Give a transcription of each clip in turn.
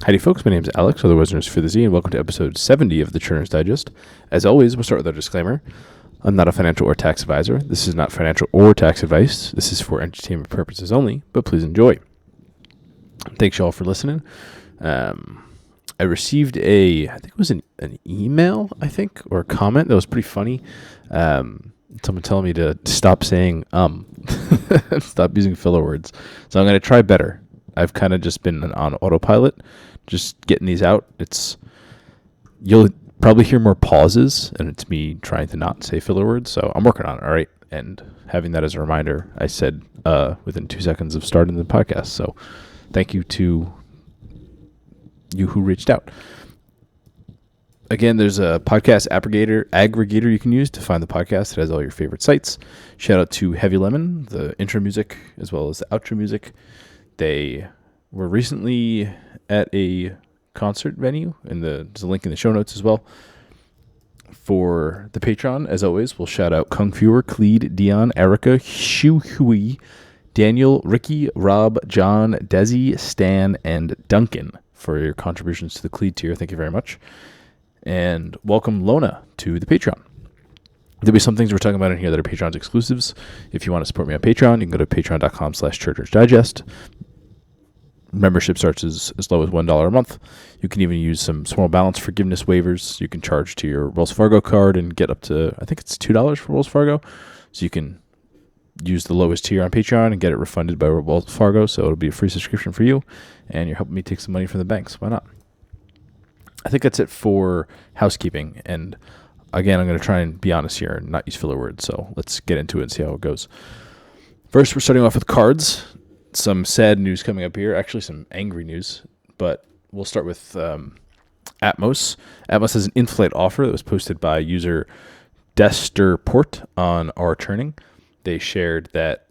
Howdy folks, my name is Alex, otherwise known as For the Z, and welcome to episode 70 of the Churner's Digest. As always, we'll start with our disclaimer. I'm not a financial or tax advisor. This is not financial or tax advice. This is for entertainment purposes only, but please enjoy. Thanks y'all for listening. I received I think it was an email, or a comment that was pretty funny. Someone telling me to stop saying stop using filler words. So I'm going to try better. I've kind of just been on autopilot, just getting these out. You'll probably hear more pauses, and it's me trying to not say filler words. So I'm working on it, all right? And having that as a reminder, I said within 2 seconds of starting the podcast. So thank you to you who reached out. Again, there's a podcast aggregator you can use to find the podcast. It has all your favorite sites. Shout out to Heavy Lemon, the intro music, as well as the outro music. They were recently at a concert venue, and there's a link in the show notes as well. For the Patreon, as always, we'll shout out Kung Fuer, Cleed, Dion, Erica, Shu Hui, Daniel, Ricky, Rob, John, Desi, Stan, and Duncan for your contributions to the Cleed tier. Thank you very much. And welcome Lona to the Patreon. There'll be some things we're talking about in here that are Patreon's exclusives. If you want to support me on Patreon, you can go to patreon.com/churchersdigest. Membership starts as low as $1 a month. You can even use some small balance forgiveness waivers. You can charge to your Wells Fargo card and get up to, I think it's $2 for Wells Fargo. So you can use the lowest tier on Patreon and get it refunded by Wells Fargo. So it'll be a free subscription for you. And you're helping me take some money from the banks. Why not? I think that's it for housekeeping. And again, I'm going to try and be honest here and not use filler words. So let's get into it and see how it goes. First, we're starting off with cards. Some sad news coming up here. Actually, some angry news. But we'll start with Atmos. Atmos has an in-flight offer that was posted by user Desterport on our churning. They shared that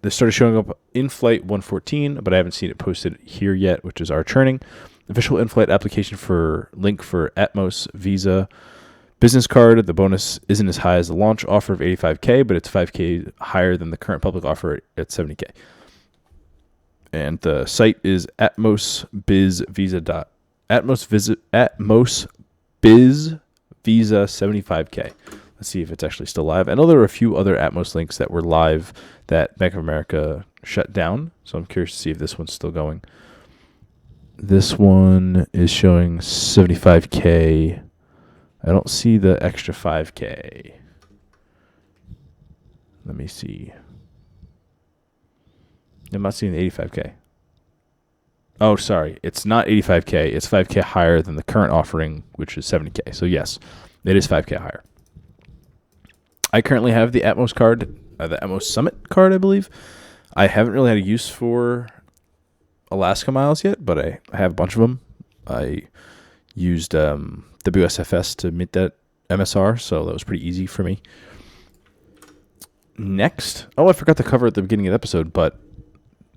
this started showing up in flight 114, but I haven't seen it posted here yet, which is our churning. Official in-flight application link for Atmos Visa business card. The bonus isn't as high as the launch offer of $85K, but it's $5K higher than the current public offer at $70K. And the site is AtmosBizVisa75K. Let's see if it's actually still live. I know there were a few other Atmos links that were live that Bank of America shut down, so I'm curious to see if this one's still going. This one is showing $75K. I don't see the extra $5K. Let me see. I'm not seeing the $85K. Oh, sorry. It's not $85K. It's $5K higher than the current offering, which is $70K. So yes, it is $5K higher. I currently have the Atmos card, the Atmos Summit card, I believe. I haven't really had a use for Alaska miles yet, but I have a bunch of them. I used WSFS to meet that MSR, so that was pretty easy for me. Next, I forgot to cover at the beginning of the episode, but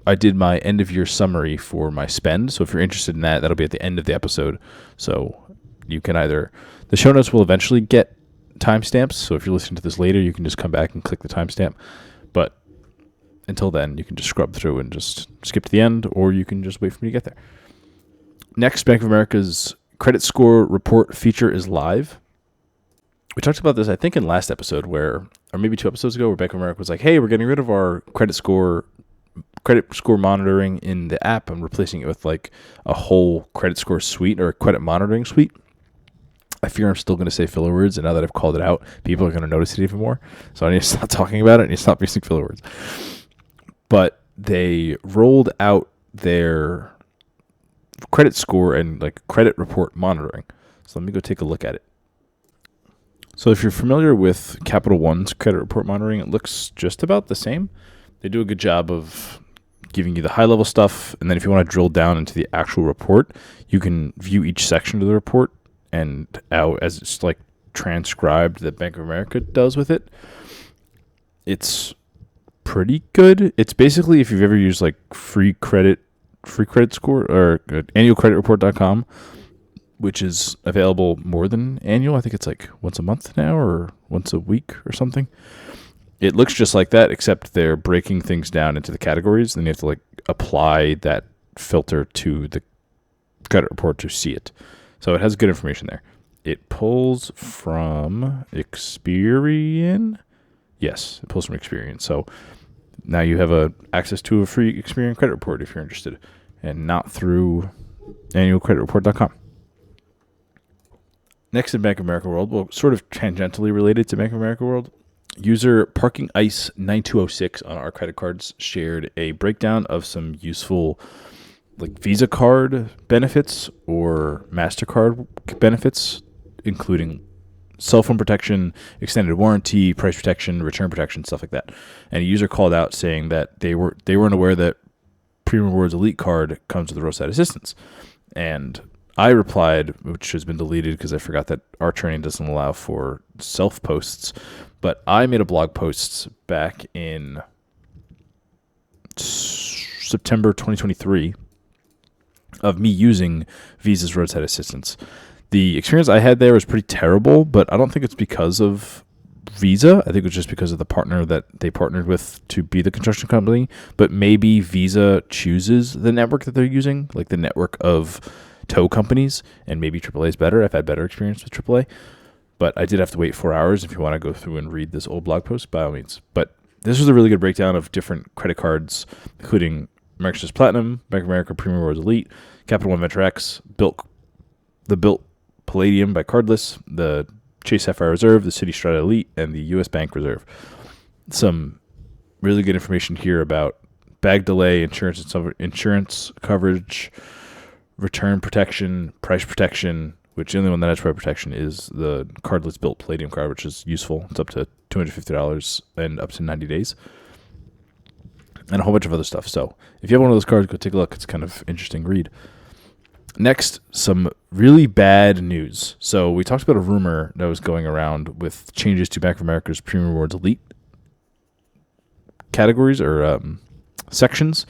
I did my end of year summary for my spend. So if you're interested in that, that'll be at the end of the episode. So you can the show notes will eventually get timestamps. So if you're listening to this later, you can just come back and click the timestamp. But until then, you can just scrub through and just skip to the end, or you can just wait for me to get there. Next, Bank of America's credit score report feature is live. We talked about this, I think, in last episode or maybe 2 episodes ago, where Bank of America was like, hey, we're getting rid of our credit score monitoring in the app and replacing it with like a whole credit score suite or a credit monitoring suite. I fear I'm still going to say filler words, and now that I've called it out, people are going to notice it even more. So I need to stop talking about it and stop using filler words. But they rolled out their credit score and like credit report monitoring. So let me go take a look at it. So if you're familiar with Capital One's credit report monitoring, it looks just about the same. They do a good job of giving you the high-level stuff, and then if you want to drill down into the actual report, you can view each section of the report and as it's like transcribed that Bank of America does with it. It's pretty good. It's basically, if you've ever used like free credit score or annualcreditreport.com, which is available more than annual. I think it's like once a month now or once a week or something. It looks just like that, except they're breaking things down into the categories. Then you have to like apply that filter to credit report to see it. So it has good information there. It pulls from Experian. Yes, it pulls from Experian. So now you have access to a free Experian credit report if you're interested, and not through annualcreditreport.com. Next in Bank of America World, well, sort of tangentially related to Bank of America World, user Parking Ice 9206 on our credit cards shared a breakdown of some useful like Visa card benefits or MasterCard benefits, including cell phone protection, extended warranty, price protection, return protection, stuff like that. And a user called out saying that they weren't aware that Premium Rewards Elite card comes with roadside assistance. And I replied, which has been deleted because I forgot that our training doesn't allow for self-posts, but I made a blog post back in September 2023 of me using Visa's roadside assistance. The experience I had there was pretty terrible, but I don't think it's because of Visa. I think it was just because of the partner that they partnered with to be the construction company. But maybe Visa chooses the network that they're using, like the network of tow companies, and maybe AAA is better. I've had better experience with AAA, but I did have to wait 4 hours. If you want to go through and read this old blog post, by all means. But this was a really good breakdown of different credit cards, including American Express Platinum, Bank of America Premium Rewards Elite, Capital One Venture X, the Built Palladium by Cardless, the Chase Sapphire Reserve, the Citi Strata Elite, and the U.S. Bank Reserve. Some really good information here about bag delay, insurance coverage, return protection, price protection, which the only one that has price protection is the Cardless Built Palladium card, which is useful. It's up to $250 and up to 90 days. And a whole bunch of other stuff. So if you have one of those cards, go take a look. It's kind of interesting read. Next, some really bad news. So we talked about a rumor that was going around with changes to Bank of America's Premium Rewards Elite categories or sections.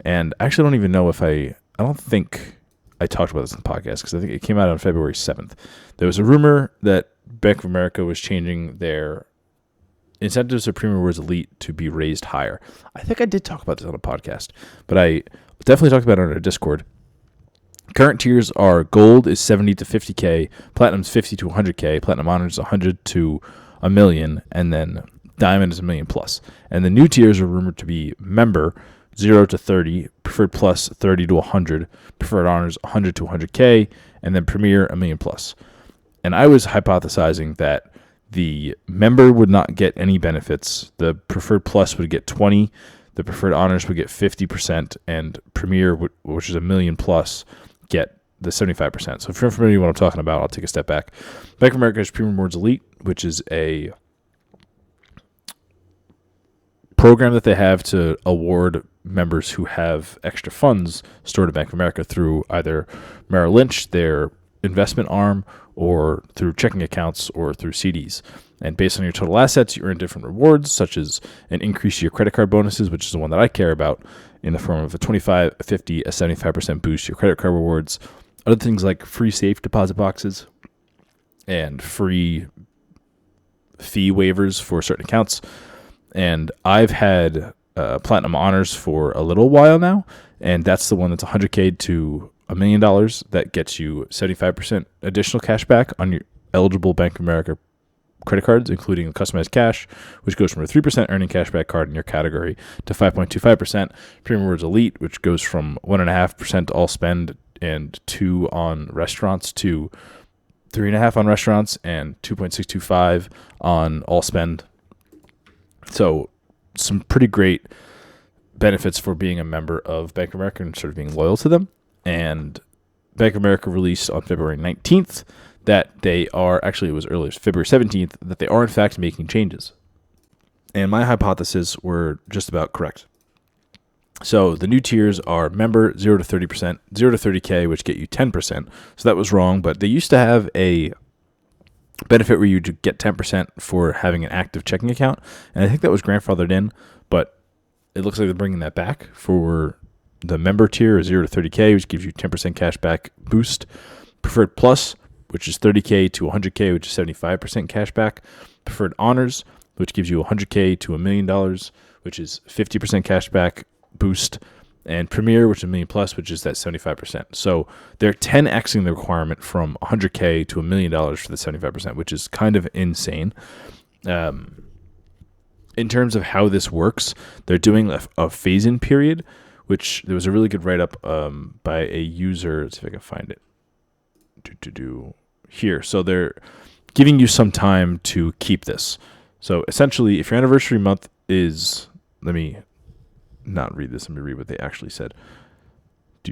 And I actually don't even know if I don't think I talked about this in the podcast because I think it came out on February 7th. There was a rumor that Bank of America was changing their incentives of Premium Rewards Elite to be raised higher. I think I did talk about this on a podcast, but I definitely talked about it on our Discord. Current tiers are Gold is 70 to 50K, Platinum's 50 to 100K, Platinum Honors 100 to a million, and then Diamond is a million plus. And the new tiers are rumored to be Member 0 to 30, Preferred Plus 30 to 100, Preferred Honors 100 to 100K, and then Premier a million plus. And I was hypothesizing that the Member would not get any benefits. The Preferred Plus would get 20, the Preferred Honors would get 50%, and Premier, which is a million plus, get the 75%. So if you're familiar with what I'm talking about, I'll take a step back. Bank of America's Premium Rewards Elite, which is a program that they have to award members who have extra funds stored at Bank of America through either Merrill Lynch, their investment arm, or through checking accounts or through CDs. And based on your total assets, you earn different rewards, such as an increase to your credit card bonuses, which is the one that I care about, in the form of a 25, a 50, a 75% boost to your credit card rewards. Other things like free safe deposit boxes and free fee waivers for certain accounts. And I've had Platinum Honors for a little while now, and that's the one that's 100K to $1 million that gets you 75% additional cash back on your eligible Bank of America credit cards, including customized cash, which goes from a 3% earning cashback card in your category to 5.25%. Premium Rewards Elite, which goes from 1.5% all spend and 2 on restaurants to 3.5 on restaurants and 2.625 on all spend. So some pretty great benefits for being a member of Bank of America and sort of being loyal to them. And Bank of America released on February 19th that they are, actually it was earlier, February 17th, that they are in fact making changes. And my hypotheses were just about correct. So the new tiers are Member 0 to 30%, 0 to 30K, which get you 10%. So that was wrong, but they used to have a benefit where you get 10% for having an active checking account. And I think that was grandfathered in, but it looks like they're bringing that back for the Member tier, 0 to 30K, which gives you 10% cash back boost. Preferred Plus, which is 30K to 100K, which is 75% cash back. Preferred Honors, which gives you 100K to $1 million, which is 50% cash back boost. and Premier, which is a million plus, which is that 75%. So they're 10xing the requirement from $100K to $1 million for the 75%, which is kind of insane. In terms of how this works, they're doing a phase-in period, which there was a really good write-up by a user. Let's see if I can find it. Here. So they're giving you some time to keep this. So essentially, if your anniversary month is, let me not read this. Let me read what they actually said. The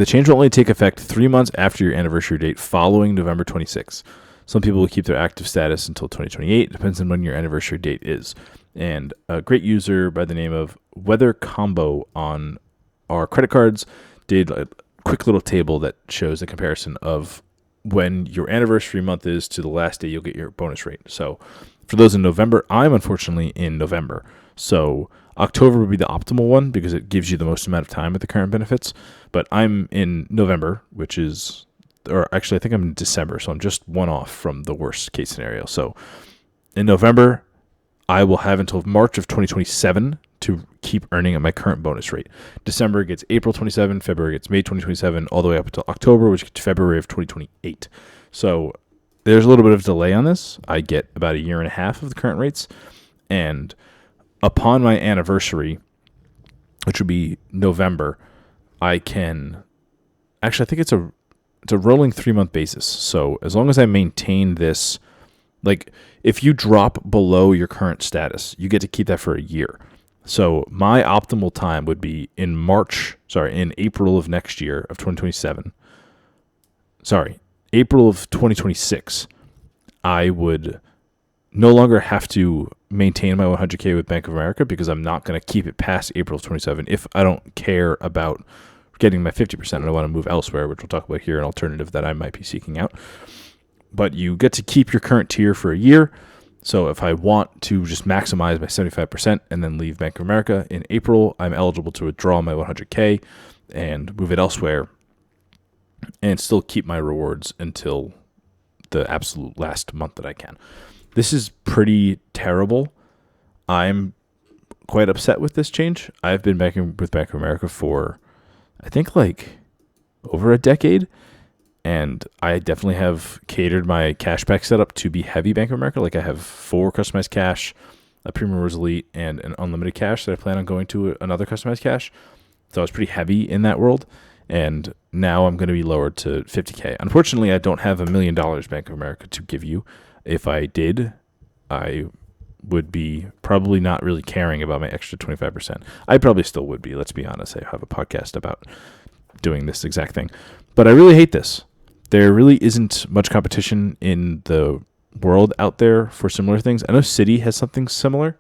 change will only take effect 3 months after your anniversary date following November 26th. Some people will keep their active status until 2028. Depends on when your anniversary date is. And a great user by the name of Weather Combo on our credit cards did a quick little table that shows the comparison of when your anniversary month is to the last day you'll get your bonus rate. So for those in November, I'm unfortunately in November. So October would be the optimal one because it gives you the most amount of time with the current benefits. But I'm in November, which is, or actually I think I'm in December. So I'm just one off from the worst case scenario. So in November, I will have until March of 2027 to keep earning at my current bonus rate. December gets April 27, February gets May 2027, all the way up until October, which gets February of 2028. So there's a little bit of delay on this. I get about a year and a half of the current rates. And upon my anniversary, which would be November, I can, actually I think it's a rolling 3-month basis. So as long as I maintain this, like if you drop below your current status, you get to keep that for a year. So my optimal time would be in April of next year of 2027. April of 2026. I would no longer have to maintain my 100K with Bank of America because I'm not going to keep it past April of 27 if I don't care about getting my 50% and I want to move elsewhere, which we'll talk about here, an alternative that I might be seeking out. But you get to keep your current tier for a year. So if I want to just maximize my 75% and then leave Bank of America in April, I'm eligible to withdraw my 100K and move it elsewhere and still keep my rewards until the absolute last month that I can. This is pretty terrible. I'm quite upset with this change. I've been banking with Bank of America for, I think, like over a decade. And I definitely have catered my cashback setup to be heavy Bank of America. Like I have 4 customized cash, a Premium Rewards Elite, and an unlimited cash that I plan on going to another customized cash. So I was pretty heavy in that world. And now I'm going to be lowered to 50K. Unfortunately, I don't have $1 million Bank of America to give you. If I did, I would be probably not really caring about my extra 25%. I probably still would be. Let's be honest. I have a podcast about doing this exact thing. But I really hate this. There really isn't much competition in the world out there for similar things. I know Citi has something similar.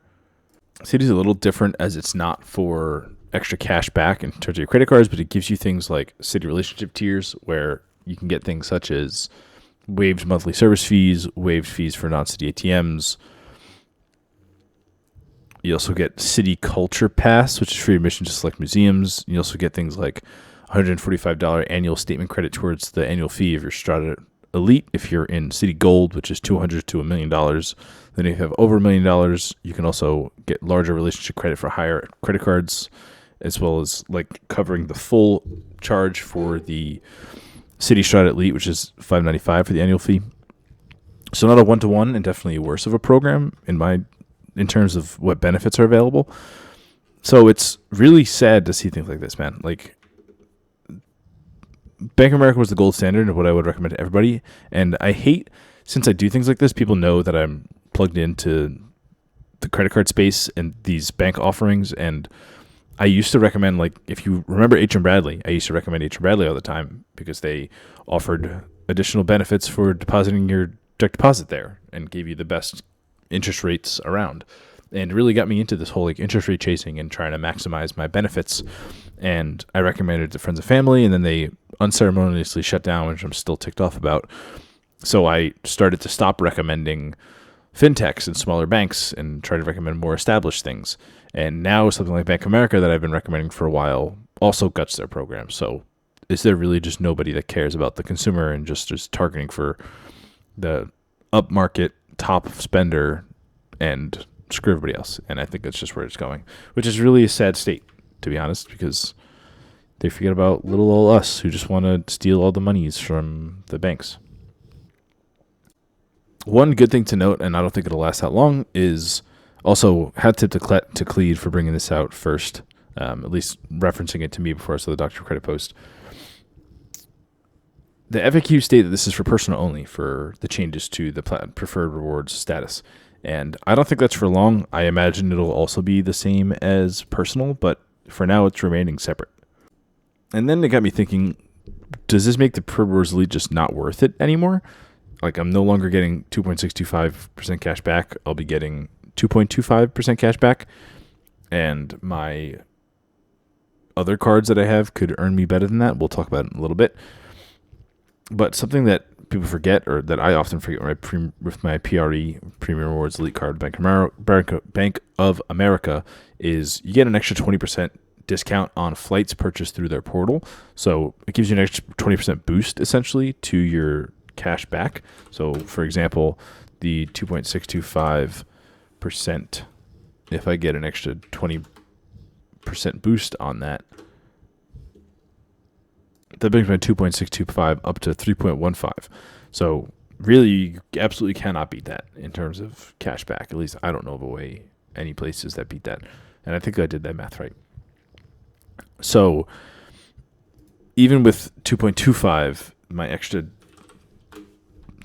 Citi's a little different as it's not for extra cash back in terms of your credit cards, but it gives you things like Citi relationship tiers where you can get things such as waived monthly service fees, waived fees for non-Citi ATMs. You also get Citi Culture Pass, which is free admission to select museums. You also get things like $145 annual statement credit towards the annual fee of your Strata Elite. If you're in Citi Gold, which is $200 to $1 million, then if you have over $1 million, you can also get larger relationship credit for higher credit cards, as well as like covering the full charge for the Citi Strata Elite, which is $595 for the annual fee. So not a one-to-one, and definitely worse of a program in terms of what benefits are available. So it's really sad to see things like this, man. Like, Bank of America was the gold standard and what I would recommend to everybody. And I hate, since I do things like this, people know that I'm plugged into the credit card space and these bank offerings. And I used to recommend, like, if you remember H&M Bradley, I used to recommend H&M Bradley all the time because they offered additional benefits for depositing your direct deposit there and gave you the best interest rates around. And really got me into this whole like interest rate chasing and trying to maximize my benefits. And I recommended it to friends and family, and then they unceremoniously shut down, which I'm still ticked off about. So I started to stop recommending fintechs and smaller banks and try to recommend more established things. And now something like Bank of America that I've been recommending for a while also guts their program. So is there really just nobody that cares about the consumer and just targeting for the upmarket top spender and screw everybody else. And I think that's just where it's going, which is really a sad state, to be honest, because they forget about little old us who just want to steal all the monies from the banks. One good thing to note, and I don't think it'll last that long, is also hat tip to Cleed for bringing this out first, at least referencing it to me before I saw the Dr. Credit post. The FAQ state that this is for personal only for the changes to the preferred rewards status. And I don't think that's for long. I imagine it'll also be the same as personal, but for now it's remaining separate. And then it got me thinking, does this make the Preferred Rewards Elite just not worth it anymore? Like, I'm no longer getting 2.625% cash back. I'll be getting 2.25% cash back. And my other cards that I have could earn me better than that. We'll talk about it in a little bit. But something that people forget, or that I often forget with my PRE, Premium Rewards Elite card, Bank of America, is you get an extra 20% discount on flights purchased through their portal. So it gives you an extra 20% boost, essentially, to your cash back. So, for example, the 2.625%, if I get an extra 20% boost on that, that brings my 2.625 up to 3.15. So really, you absolutely cannot beat that in terms of cash back. At least I don't know of a way any places that beat that. And I think I did that math right. So even with 2.25, my extra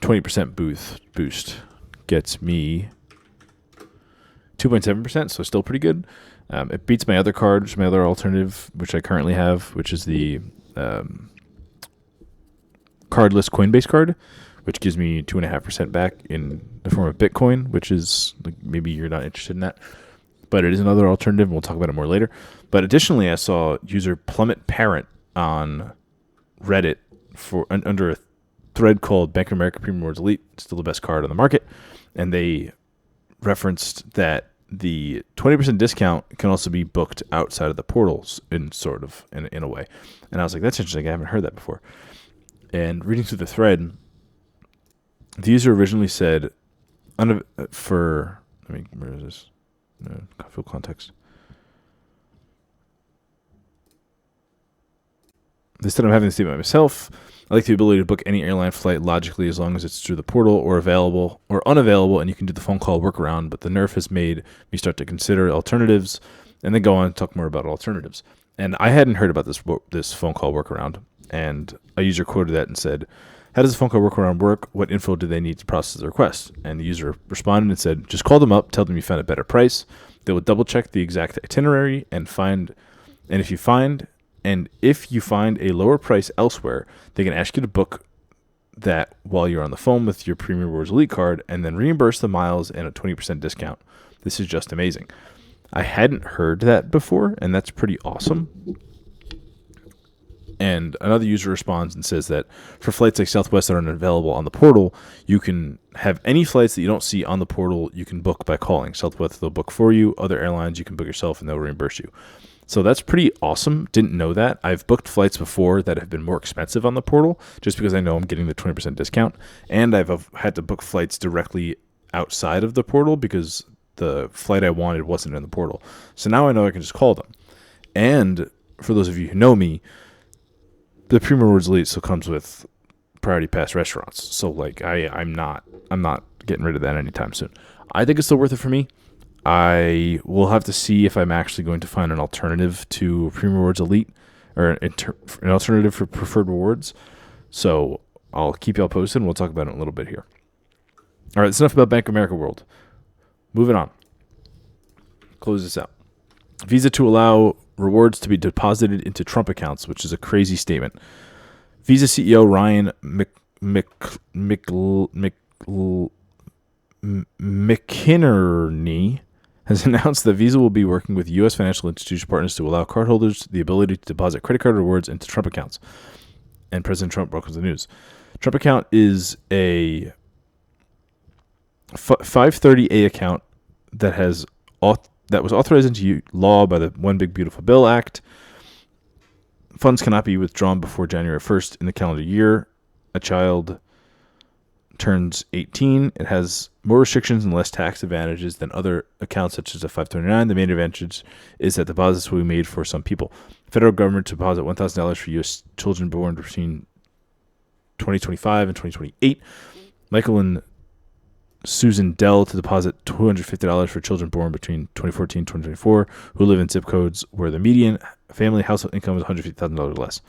20% boost gets me 2.7%, so still pretty good. It beats my other card, which is my other alternative, which I currently have, which is the cardless Coinbase card, which gives me 2.5% back in the form of Bitcoin, which is, like, maybe you're not interested in that, but it is another alternative, and we'll talk about it more later. But additionally, I saw user Plummet Parent on Reddit for under a thread called Bank of America Premium Rewards Elite, still the best card on the market, and they referenced that the 20% discount can also be booked outside of the portals in a way. And I was like, that's interesting. I haven't heard that before. And reading through the thread, the user originally said, where is this? Full context. This time I'm having the statement myself. I like the ability to book any airline flight logically as long as it's through the portal or available or unavailable, and you can do the phone call workaround. But the nerf has made me start to consider alternatives, and then go on and talk more about alternatives. And I hadn't heard about this phone call workaround, and a user quoted that and said, "How does the phone call workaround work? What info do they need to process the request?" And the user responded and said, "Just call them up, tell them you found a better price. They will double check the exact itinerary and if you find a lower price elsewhere, they can ask you to book that while you're on the phone with your Premium Rewards Elite card and then reimburse the miles and a 20% discount. This is just amazing." I hadn't heard that before, and that's pretty awesome. And another user responds and says that for flights like Southwest that aren't available on the portal, you can have any flights that you don't see on the portal, you can book by calling. Southwest, they'll book for you. Other airlines, you can book yourself and they'll reimburse you. So that's pretty awesome. Didn't know that. I've booked flights before that have been more expensive on the portal just because I know I'm getting the 20% discount. And I've had to book flights directly outside of the portal because the flight I wanted wasn't in the portal. So now I know I can just call them. And for those of you who know me, the Premium Rewards Elite still comes with Priority Pass restaurants. So like I'm not getting rid of that anytime soon. I think it's still worth it for me. I will have to see if I'm actually going to find an alternative to Premium Rewards Elite or an alternative for Preferred Rewards. So I'll keep y'all posted and we'll talk about it in a little bit here. All right, that's enough about Bank of America World. Moving on. Close this out. Visa to allow rewards to be deposited into Trump accounts, which is a crazy statement. Visa CEO Ryan McInerney has announced that Visa will be working with U.S. financial institution partners to allow cardholders the ability to deposit credit card rewards into Trump accounts. And President Trump broke the news. Trump account is a 530A account that was authorized into law by the One Big Beautiful Bill Act. Funds cannot be withdrawn before January 1st in the calendar year. A child turns 18, it has more restrictions and less tax advantages than other accounts such as a 529. The main advantage is that deposits will be made for some people. Federal government to deposit $1,000 for U.S. children born between 2025 and 2028. Michael and Susan Dell to deposit $250 for children born between 2014 and 2024 who live in zip codes where the median family household income is $150,000 less.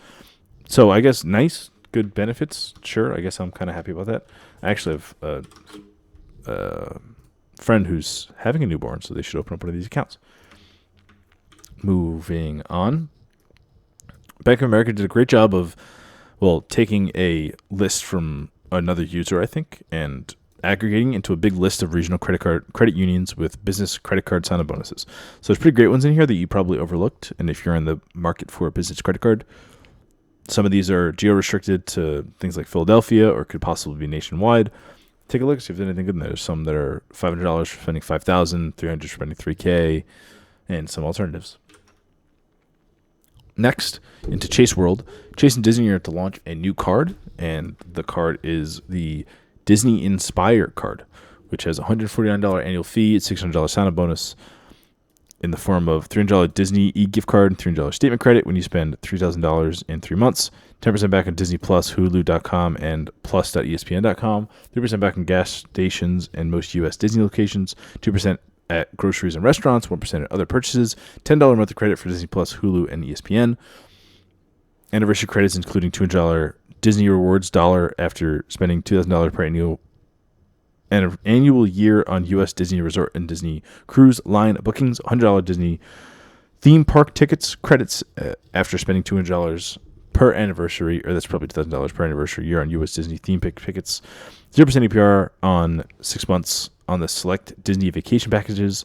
So I guess nice, good benefits. Sure, I guess I'm kind of happy about that. I actually have a friend who's having a newborn, so they should open up one of these accounts. Moving on. Bank of America did a great job of, taking a list from another user, I think, and aggregating into a big list of regional credit unions with business credit card sign-up bonuses. So there's pretty great ones in here that you probably overlooked. And if you're in the market for a business credit card, some of these are geo-restricted to things like Philadelphia or could possibly be nationwide. Take a look, see if there's anything good in there. There's some that are $500 for spending $5,000, $300 for spending $3,000, and some alternatives. Next, into Chase World. Chase and Disney are to launch a new card, and the card is the Disney Inspire card, which has a $149 annual fee, $600 sign-up bonus in the form of $300 Disney e-gift card and $300 statement credit when you spend $3,000 in 3 months, 10% back on Disney Plus, Hulu.com, and plus.espn.com, 3% back on gas stations and most U.S. Disney locations, 2% at groceries and restaurants, 1% at other purchases, $10 monthly credit for Disney Plus, Hulu, and ESPN. Anniversary credits including $200 Disney Rewards dollar after spending $2,000 per annual year on U.S. Disney Resort and Disney Cruise Line bookings, $100 Disney theme park tickets credits after spending $200 per anniversary, or that's probably $2,000 per anniversary year on U.S. Disney theme tickets, 0% APR on 6 months on the select Disney vacation packages,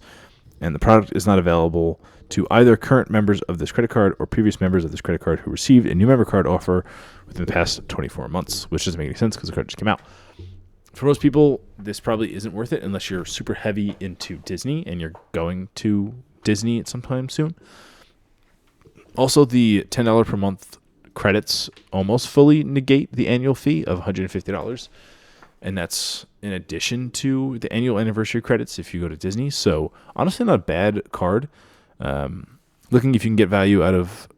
and the product is not available to either current members of this credit card or previous members of this credit card who received a new member card offer within the past 24 months, which doesn't make any sense because the card just came out. For most people, this probably isn't worth it unless you're super heavy into Disney and you're going to Disney at some time soon. Also, the $10 per month credits almost fully negate the annual fee of $150. And that's in addition to the annual anniversary credits if you go to Disney. So honestly, not a bad card. Looking if you can get value out of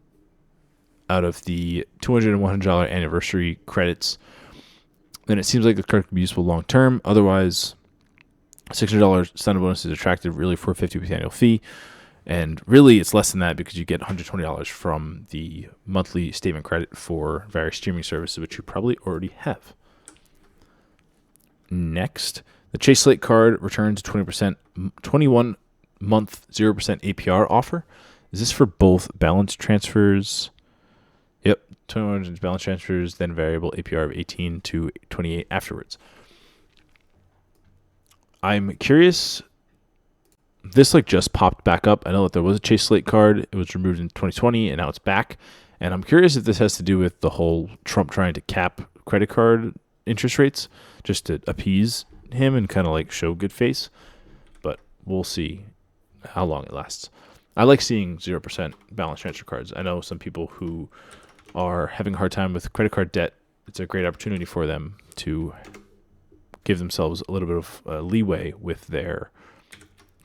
the $200 and $100 anniversary credits, then it seems like the card could be useful long term. Otherwise, $600 sign-up bonus is attractive, really, for $450 with the annual fee. And really, it's less than that because you get $120 from the monthly statement credit for various streaming services, which you probably already have. Next, the Chase Slate card returns 20%, 21-month 0% APR offer. Is this for both balance transfers? Yep, 21 balance transfers, then variable APR of 18 to 28 afterwards. I'm curious. This just popped back up. I know that there was a Chase Slate card. It was removed in 2020, and now it's back. And I'm curious if this has to do with the whole Trump trying to cap credit card interest rates just to appease him and kind of show good face. But we'll see how long it lasts. I like seeing 0% balance transfer cards. I know some people who are having a hard time with credit card debt. It's a great opportunity for them to give themselves a little bit of leeway with their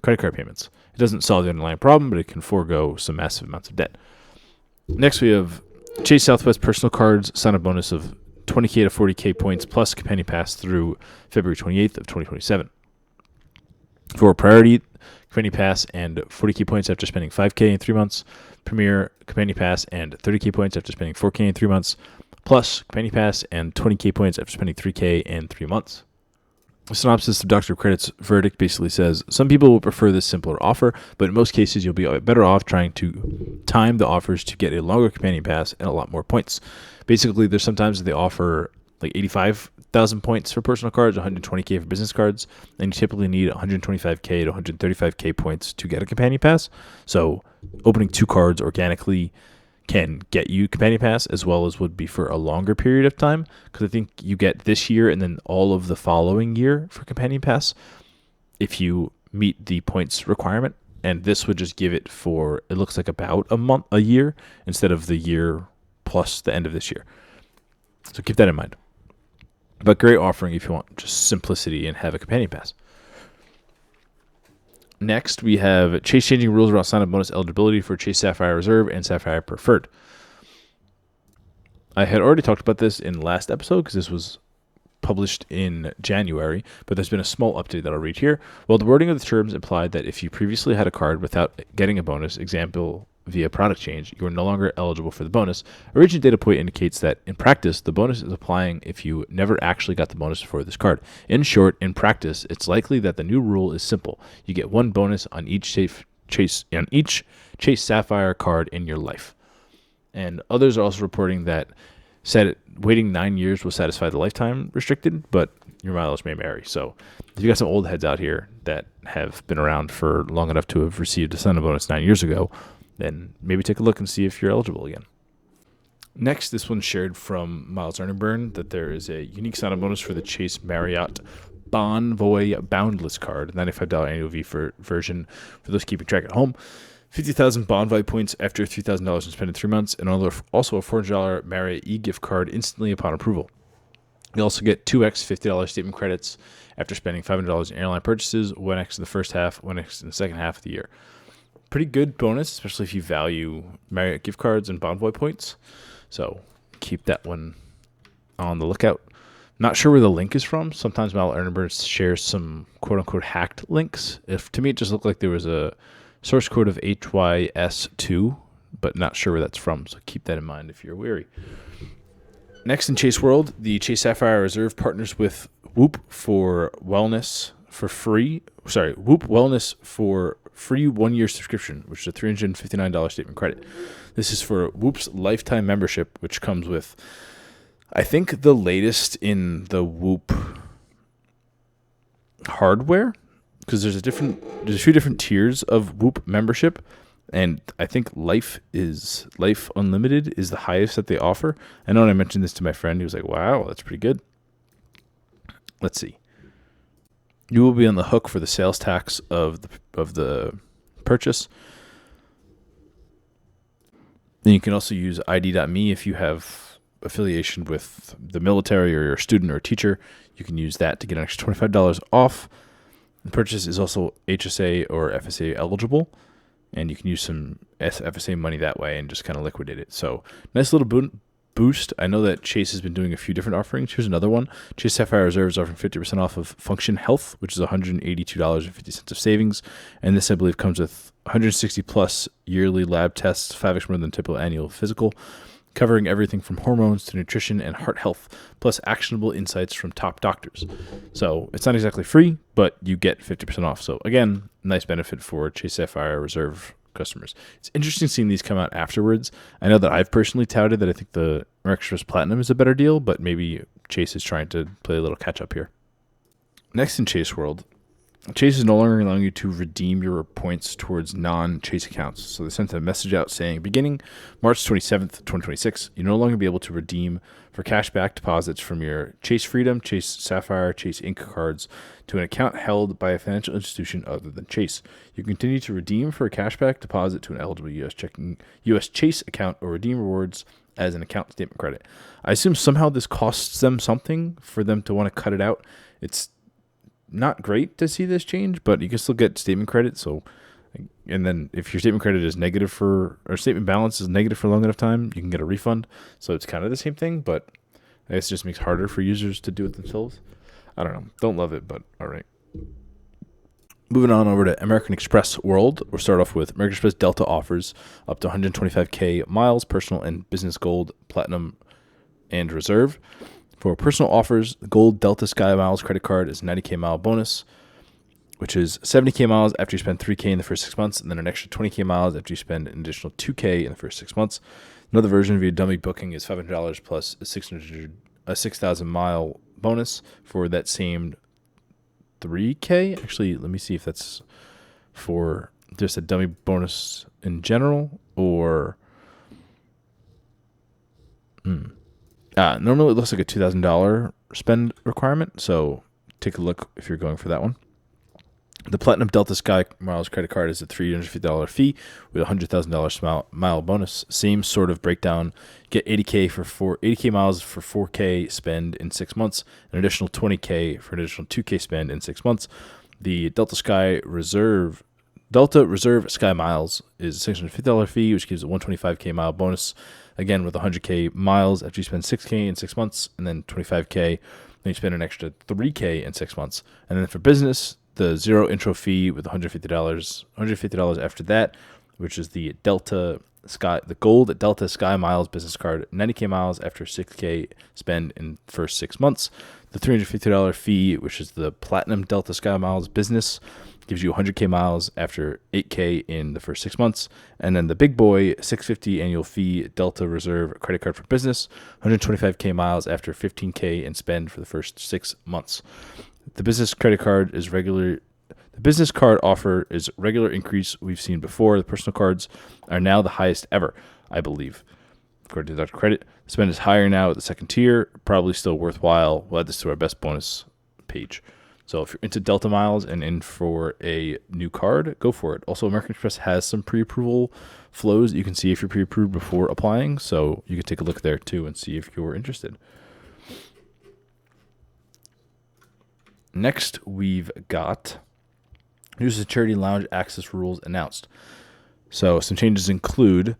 credit card payments. It doesn't solve the underlying problem, but it can forego some massive amounts of debt. Next, we have Chase Southwest personal cards sign-up bonus of 20K to 40K points plus Companion Pass through February 28th of 2027. For Priority, Companion Pass and 40K points after spending 5K in 3 months. Premier, Companion Pass and 30K points after spending 4K in 3 months. Plus Companion Pass and 20K points after spending 3K in 3 months. The synopsis of Dr. Credit's verdict basically says, some people will prefer this simpler offer, but in most cases you'll be better off trying to time the offers to get a longer Companion Pass and a lot more points. Basically, there's sometimes they offer 85,000 points for personal cards, 120K for business cards, and you typically need 125K to 135K points to get a Companion Pass. So opening 2 cards organically can get you Companion Pass as well as would be for a longer period of time, because I think you get this year and then all of the following year for Companion Pass if you meet the points requirement, and this would just give it for, it looks like about a year instead of the year plus the end of this year. So keep that in mind. But great offering if you want just simplicity and have a companion pass. Next, we have Chase changing rules around sign-up bonus eligibility for Chase Sapphire Reserve and Sapphire Preferred. I had already talked about this in the last episode because this was published in January, but there's been a small update that I'll read here. Well, the wording of the terms implied that if you previously had a card without getting a bonus, example via product change, you are no longer eligible for the bonus. A recent data point indicates that in practice, the bonus is applying if you never actually got the bonus for this card. In short, in practice, it's likely that the new rule is simple. You get one bonus on each Chase Sapphire card in your life. And others are also reporting that waiting 9 years will satisfy the lifetime restricted, but your mileage may vary. So if you got some old heads out here that have been around for long enough to have received a sign-up bonus 9 years ago, then maybe take a look and see if you're eligible again. Next, this one's shared from Miles Earningburn that there is a unique sign-up bonus for the Chase Marriott Bonvoy Boundless card, $95 annual version for those keeping track at home. 50,000 Bonvoy points after $3,000 and spent in 3 months, and also a $400 Marriott e-gift card instantly upon approval. You also get 2x $50 statement credits after spending $500 in airline purchases, 1x in the first half, 1x in the second half of the year. Pretty good bonus, especially if you value Marriott gift cards and Bonvoy points. So keep that one on the lookout. Not sure where the link is from. Sometimes Mal Earningburn shares some quote-unquote hacked links. To me, it just looked like there was a source code of HYS2, but not sure where that's from. So keep that in mind if you're weary. Next in Chase World, the Chase Sapphire Reserve partners with Whoop for Wellness for free. Whoop Wellness for free 1-year subscription, which is a $359 statement credit. This is for Whoop's lifetime membership, which comes with, I think, the latest in the Whoop hardware, because there's a few different tiers of Whoop membership, and I think Life Unlimited is the highest that they offer. I know when I mentioned this to my friend, he was like, "Wow, that's pretty good." Let's see. You will be on the hook for the sales tax of the purchase. Then you can also use ID.me if you have affiliation with the military or you're a student or a teacher. You can use that to get an extra $25 off. The purchase is also HSA or FSA eligible, and you can use some FSA money that way and just kind of liquidate it. So nice little boost. I know that Chase has been doing a few different offerings. Here's another one. Chase Sapphire Reserve is offering 50% off of Function Health, which is $182.50 of savings. And this, I believe, comes with 160 plus yearly lab tests, 5x more than typical annual physical, covering everything from hormones to nutrition and heart health, plus actionable insights from top doctors. So it's not exactly free, but you get 50% off. So again, nice benefit for Chase Sapphire Reserve customers. It's interesting seeing these come out afterwards. I know that I've personally touted that I think the American Express Platinum is a better deal, but maybe Chase is trying to play a little catch up here. Next in Chase World, Chase is no longer allowing you to redeem your points towards non-Chase accounts. So they sent a message out saying, beginning March 27th, 2026, you'll no longer be able to redeem for cashback deposits from your Chase Freedom, Chase Sapphire, Chase Inc. cards to an account held by a financial institution other than Chase. You continue to redeem for a cashback deposit to an eligible U.S. Chase account or redeem rewards as an account statement credit. I assume somehow this costs them something for them to want to cut it out. It's not great to see this change, but you can still get statement credit. So, and then if your statement credit is negative or statement balance is negative for a long enough time, you can get a refund. So it's kind of the same thing, but I guess it just makes it harder for users to do it themselves. I don't know. Don't love it, but all right. Moving on over to American Express World, we'll start off with American Express Delta offers up to 125K miles, personal and business gold, platinum, and reserve. For personal offers, the Gold Delta Sky Miles credit card is 90K mile bonus, which is 70K miles after you spend 3K in the first 6 months, and then an extra 20K miles after you spend an additional 2K in the first 6 months. Another version of your dummy booking is $500 plus a 6,000 mile bonus for that same 3K. Actually, let me see if that's for just a dummy bonus in general or... Normally it looks like a $2,000 spend requirement, so take a look if you're going for that one. The Platinum Delta Sky Miles credit card is a $350 fee with a $100,000 mile bonus. Same sort of breakdown. Get 80K miles for 4K spend in 6 months, an additional 20K for an additional 2K spend in 6 months. The Delta Reserve Sky Miles is a $650 fee, which gives a 125K mile bonus. Again, with 100K miles after you spend 6K in 6 months, and then 25K, then you spend an extra 3K in 6 months. And then for business, the zero intro fee with $150 after that, which is the gold Delta Sky Miles business card, 90K miles after 6K spend in first 6 months. The $350 fee, which is the Platinum Delta Sky Miles business, gives you 100K miles after 8K in the first 6 months. And then the big boy $650 annual fee Delta Reserve credit card for business, 125K miles after 15K in spend for the first 6 months. The business card offer is regular increase we've seen before. The personal cards are now the highest ever, I believe. According to Dr. Credit, the spend is higher now at the second tier, probably still worthwhile. We'll add this to our best bonus page. So if you're into Delta Miles and in for a new card, go for it. Also, American Express has some pre-approval flows you can see if you're pre-approved before applying, so you can take a look there too and see if you're interested. Next, we've got new security lounge access rules announced. So some changes include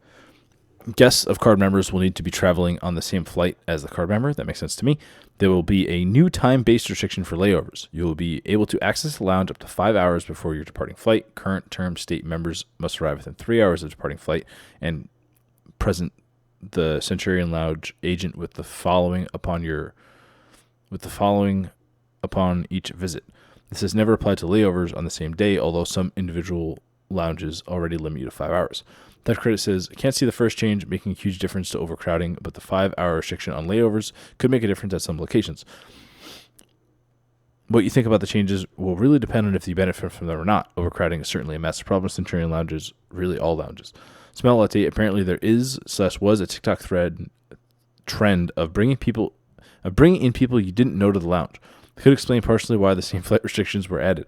guests of card members will need to be traveling on the same flight as the card member. That makes sense to me. There will be a new time-based restriction for layovers. You will be able to access the lounge up to 5 hours before your departing flight. Current term state members must arrive within 3 hours of departing flight and present the Centurion Lounge agent with the following upon each visit. This has never applied to layovers on the same day, although some individual lounges already limit you to 5 hours. That credit says, I can't see the first change making a huge difference to overcrowding, but the 5-hour restriction on layovers could make a difference at some locations. What you think about the changes will really depend on if you benefit from them or not. Overcrowding is certainly a massive problem in Centurion lounges, really all lounges. Smell Latte, apparently there was a TikTok trend of bringing in people you didn't know to the lounge. Could explain partially why the same flight restrictions were added.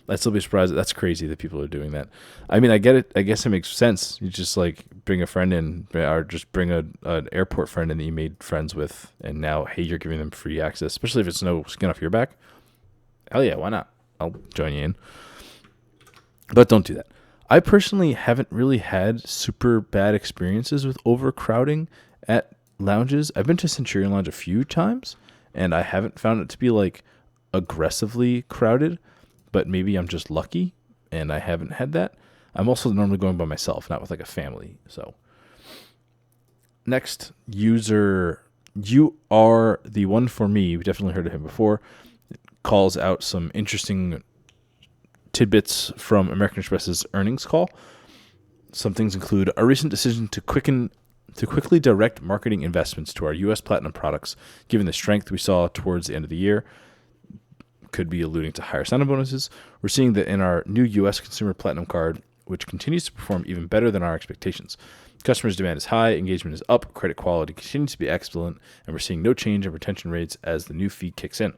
I'd still be surprised. That's crazy that people are doing that. I mean, I get it. I guess it makes sense. You just like bring a friend in, or just bring an airport friend in that you made friends with, and now, hey, you're giving them free access, especially if it's no skin off your back. Hell yeah, why not? I'll join you in. But don't do that. I personally haven't really had super bad experiences with overcrowding at lounges. I've been to Centurion Lounge a few times, and I haven't found it to be like aggressively crowded, but maybe I'm just lucky and I haven't had that. I'm also normally going by myself, not with like a family. So next, user, you are the one for me. We've definitely heard of him before. It calls out some interesting tidbits from American Express's earnings call. Some things include our recent decision to quickly direct marketing investments to our U.S. Platinum products, given the strength we saw towards the end of the year. Could be alluding to higher sign-up bonuses. We're seeing that in our new U.S. Consumer Platinum card, which continues to perform even better than our expectations. Customers' demand is high, engagement is up, credit quality continues to be excellent, and we're seeing no change in retention rates as the new fee kicks in.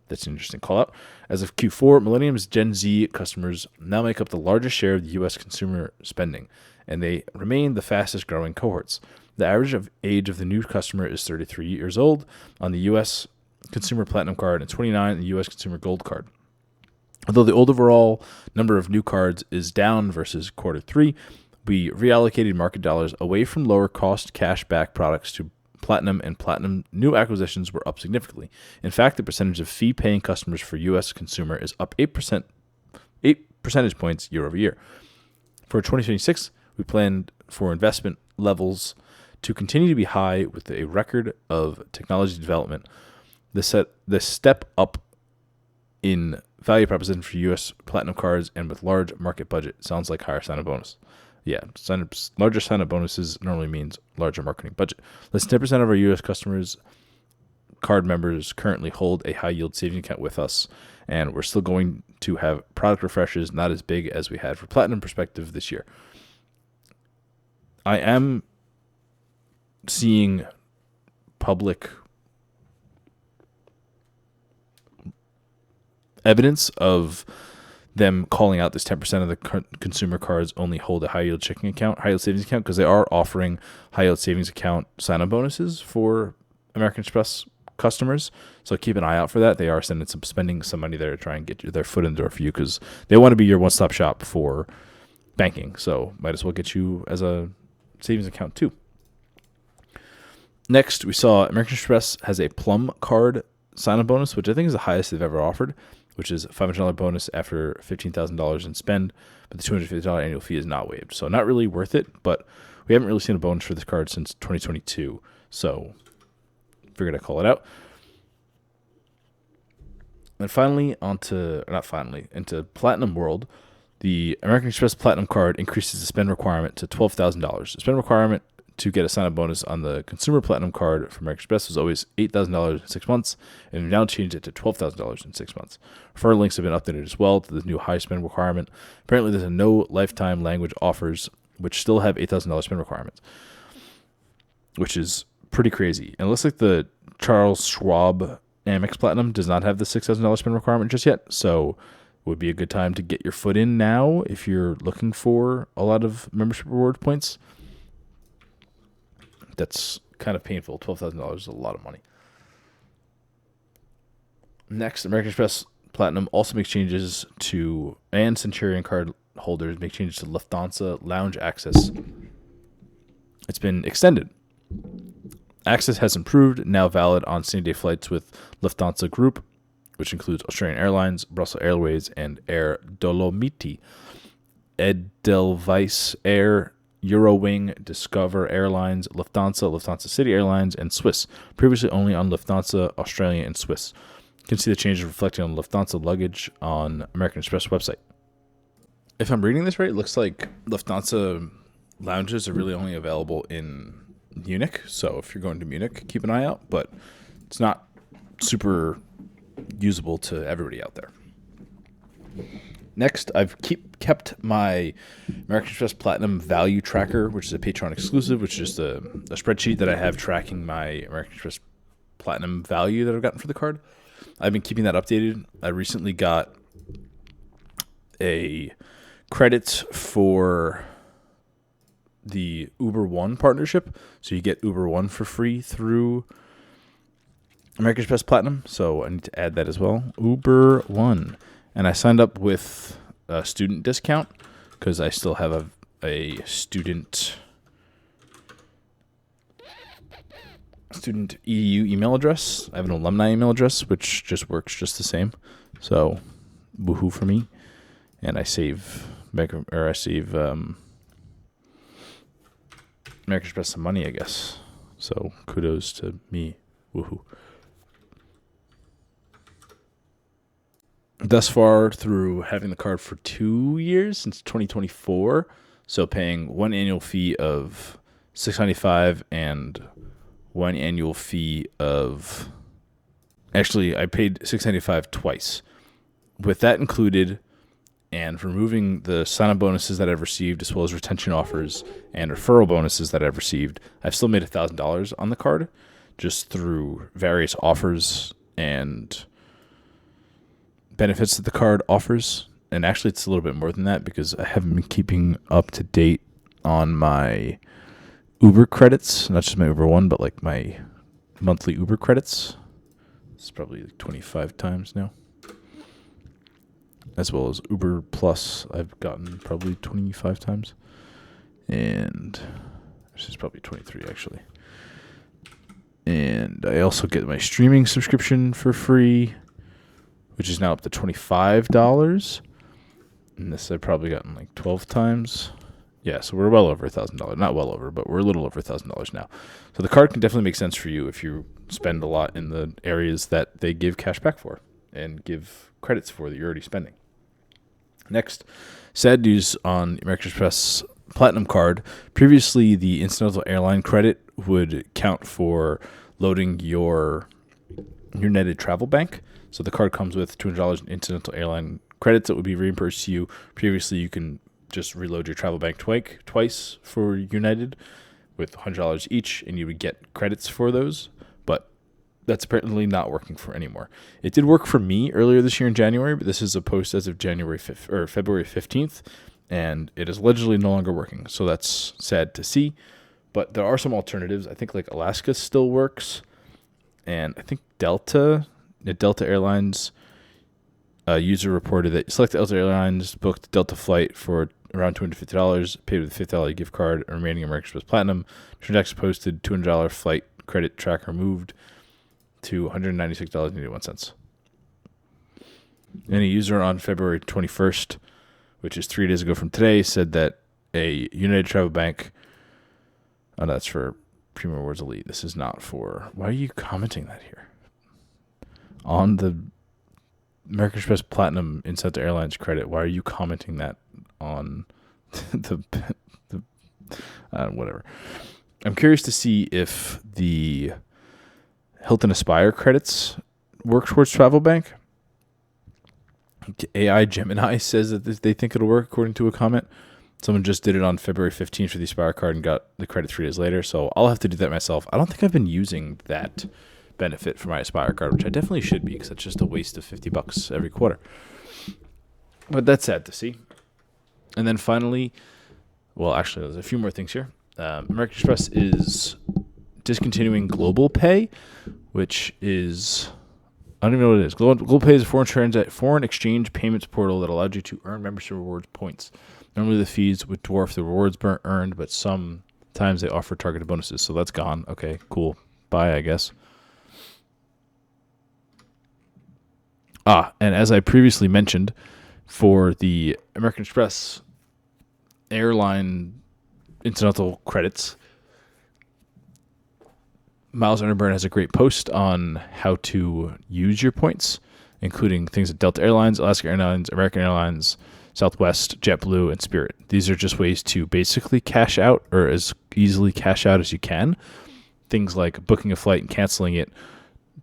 That's an interesting call out. As of Q4, Millennium's Gen Z customers now make up the largest share of the U.S. consumer spending, and they remain the fastest growing cohorts. The average age of the new customer is 33 years old on the U.S. Consumer Platinum card and 29 on the U.S. Consumer Gold card. Although the overall number of new cards is down versus quarter 3, we reallocated market dollars away from lower cost cash back products to Platinum, and Platinum new acquisitions were up significantly. In fact, the percentage of fee-paying customers for U.S. consumer is up 8 percentage points year over year. For 2026, we planned for investment levels to continue to be high with a record of technology development. The step up in value proposition for U.S. Platinum cards and with large market budget sounds like higher sign-up bonus. Yeah, larger sign-up bonuses normally means larger marketing budget. Less than 10% of our U.S. customers, card members, currently hold a high-yield savings account with us, and we're still going to have product refreshes not as big as we had for Platinum perspective this year. I am seeing public evidence of them calling out this 10% of the consumer cards only hold a high yield checking account, high yield savings account, because they are offering high yield savings account sign-up bonuses for American Express customers. So keep an eye out for that. They are spending some money there to try and get their foot in the door for you, because they want to be your one-stop shop for banking. So might as well get you as a savings account too. Next, we saw American Express has a Plum card sign-up bonus, which I think is the highest they've ever offered, which is a $500 bonus after $15,000 in spend, but the $250 annual fee is not waived. So not really worth it, but we haven't really seen a bonus for this card since 2022. So figured I'd call it out. And finally, into Platinum World, the American Express Platinum card increases the spend requirement to $12,000. The spend requirement to get a sign-up bonus on the consumer Platinum card from American Express was always $8,000 in 6 months, and we've now changed it to $12,000 in 6 months. Referral links have been updated as well to the new high spend requirement. Apparently, there's a no lifetime language offers, which still have $8,000 spend requirements, which is pretty crazy. And it looks like the Charles Schwab Amex Platinum does not have the $6,000 spend requirement just yet, so it would be a good time to get your foot in now if you're looking for a lot of membership reward points. That's kind of painful. $12,000 is a lot of money. Next, American Express Platinum also makes changes to, and Centurion card holders make changes to Lufthansa Lounge Access. It's been extended. Access has improved, now valid on same-day flights with Lufthansa Group, which includes Australian Airlines, Brussels Airways, and Air Dolomiti, Edelweiss Air, Eurowing, Discover Airlines, Lufthansa City Airlines, and Swiss, previously only on Lufthansa, Australia, and Swiss. You can see the changes reflected on Lufthansa luggage on American Express website. If I'm reading this right, it looks like Lufthansa lounges are really only available in Munich. So if you're going to Munich, keep an eye out, but it's not super usable to everybody out there. Next, I've kept my American Express Platinum Value Tracker, which is a Patreon exclusive, which is a spreadsheet that I have tracking my American Express Platinum value that I've gotten for the card. I've been keeping that updated. I recently got a credit for the Uber One partnership, so you get Uber One for free through American Express Platinum, so I need to add that as well. Uber One. And I signed up with a student discount because I still have a student EDU email address. I have an alumni email address, which just works just the same. So, woohoo for me. And I save American Express some money, I guess. So, kudos to me. Woohoo. Thus far, through having the card for 2 years, since 2024, so paying one annual fee of $695 and one annual fee of... Actually, I paid $695 twice. With that included, and removing the sign-up bonuses that I've received, as well as retention offers and referral bonuses that I've received, I've still made $1,000 on the card, just through various offers and benefits that the card offers. And actually it's a little bit more than that because I haven't been keeping up to date on my Uber credits, not just my Uber One, but like my monthly Uber credits. It's probably like 25 times now. As well as Uber Plus, I've gotten probably 25 times. And this is probably 23 actually. And I also get my streaming subscription for free, which is now up to $25. And this I've probably gotten like 12 times. Yeah, so we're well over $1,000. Not well over, but we're a little over $1,000 now. So the card can definitely make sense for you if you spend a lot in the areas that they give cash back for and give credits for that you're already spending. Next, sad news on American Express Platinum card. Previously, the incidental airline credit would count for loading your United Travel Bank. So the card comes with $200 in incidental airline credits that would be reimbursed to you. Previously, you can just reload your travel bank twice for United with $100 each, and you would get credits for those. But that's apparently not working for anymore. It did work for me earlier this year in January, but this is a post as of January 5th or February 15th, and it is allegedly no longer working. So that's sad to see. But there are some alternatives. I think like Alaska still works, and I think Delta Airlines user reported that select Delta Airlines booked Delta flight for around $250, paid with a $50 gift card, remaining American Express Platinum. Transactions posted, $200 flight credit tracker moved to $196.81. And a user on February 21st, which is 3 days ago from today, said that a United Travel Bank, that's for Premium Rewards Elite. This is not for, why are you commenting that here? On the American Express Platinum in Delta Airlines credit, why are you commenting that on the whatever? I'm curious to see if the Hilton Aspire credits work towards Travel Bank. AI Gemini says that they think it'll work, according to a comment. Someone just did it on February 15th for the Aspire card and got the credit 3 days later, so I'll have to do that myself. I don't think I've been using that benefit for my Aspire card, which I definitely should be, because it's just a waste of $50 every quarter. But that's sad to see. And then finally, well, actually, there's a few more things here. American Express is discontinuing Global Pay, which is, I don't even know what it is. Global Pay is a foreign exchange payments portal that allowed you to earn membership rewards points. Normally the fees would dwarf the rewards earned, but sometimes they offer targeted bonuses. So that's gone. Okay, cool. Bye, I guess. And as I previously mentioned, for the American Express airline incidental credits, Miles Underburn has a great post on how to use your points, including things at Delta Airlines, Alaska Airlines, American Airlines, Southwest, JetBlue, and Spirit. These are just ways to basically cash out, or as easily cash out as you can. Things like booking a flight and canceling it,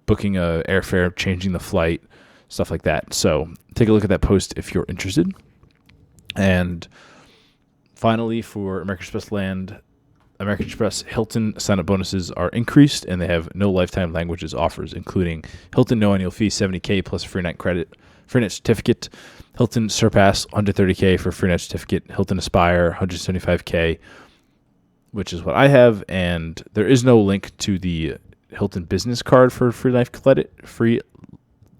booking a airfare, changing the flight, stuff like that. So take a look at that post if you're interested. And finally, for American Express Land, American Express Hilton sign-up bonuses are increased, and they have no lifetime languages offers, including Hilton no annual fee, $70K plus a free night certificate. Hilton Surpass, $130K for a free night certificate. Hilton Aspire, $175K, which is what I have. And there is no link to the Hilton business card for free life credit,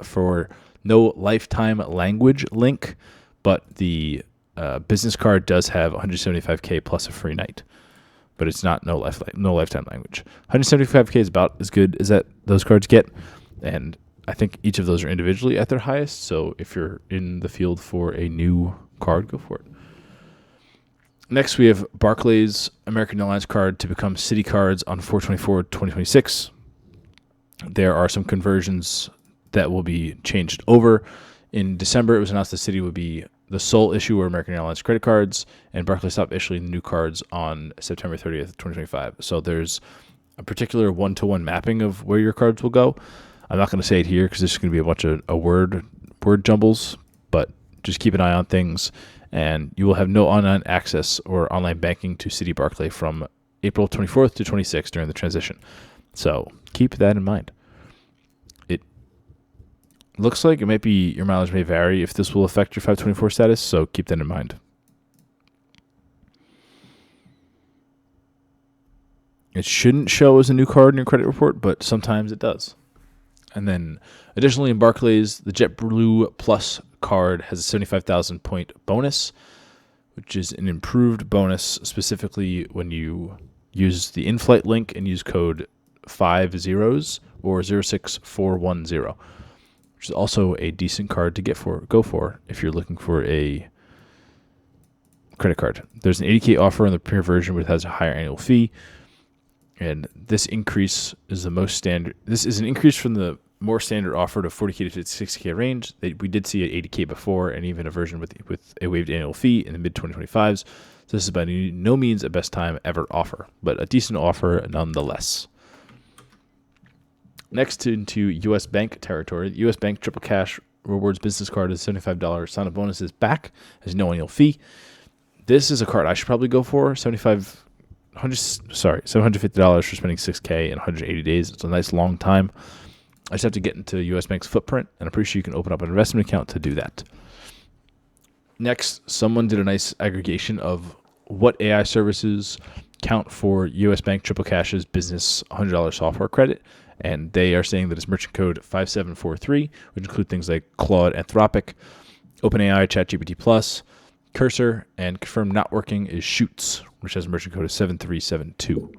for no lifetime language link, but the business card does have $175K plus a free night, but it's not no lifetime language. $175K is about as good as those cards get, and I think each of those are individually at their highest. So if you're in the field for a new card, go for it. Next, we have Barclays American Airlines card to become City cards on 4/24/2026. There are some conversions that will be changed over. In December, it was announced the City would be the sole issuer of American Airlines credit cards, and Barclays stopped issuing new cards on September 30th, 2025. So there's a particular one-to-one mapping of where your cards will go. I'm not going to say it here because there's going to be a bunch of word jumbles, but just keep an eye on things, and you will have no online access or online banking to Citi Barclay from April 24th to 26th during the transition. So keep that in mind. It looks like it might be, your mileage may vary if this will affect your 524 status, so keep that in mind. It shouldn't show as a new card in your credit report, but sometimes it does. And then additionally in Barclays, the JetBlue Plus card has a 75,000 point bonus, which is an improved bonus specifically when you use the in-flight link and use code 50 or 06410, which is also a decent card to go for if you're looking for a credit card. There's an $80K offer on the Premier version, which has a higher annual fee. And this increase is the most standard. This is an increase from the more standard offer to 40K to 60K range. We did see an 80K before, and even a version with a waived annual fee in the mid-2025s. So this is by no means a best time ever offer, but a decent offer nonetheless. Next into U.S. Bank territory. The U.S. Bank Triple Cash Rewards Business Card is $75 sign-up bonus is back. Has no annual fee. This is a card I should probably go for. $750 for spending $6K in 180 days. It's a nice long time. I just have to get into US Bank's footprint, and I'm pretty sure you can open up an investment account to do that. Next, someone did a nice aggregation of what AI services count for US Bank Triple Cash's business $100 software credit, and they are saying that it's merchant code 5743, which include things like Claude, Anthropic, OpenAI, ChatGPT+, Cursor, and confirmed not working is Shoots, which has a merchant code of 7372.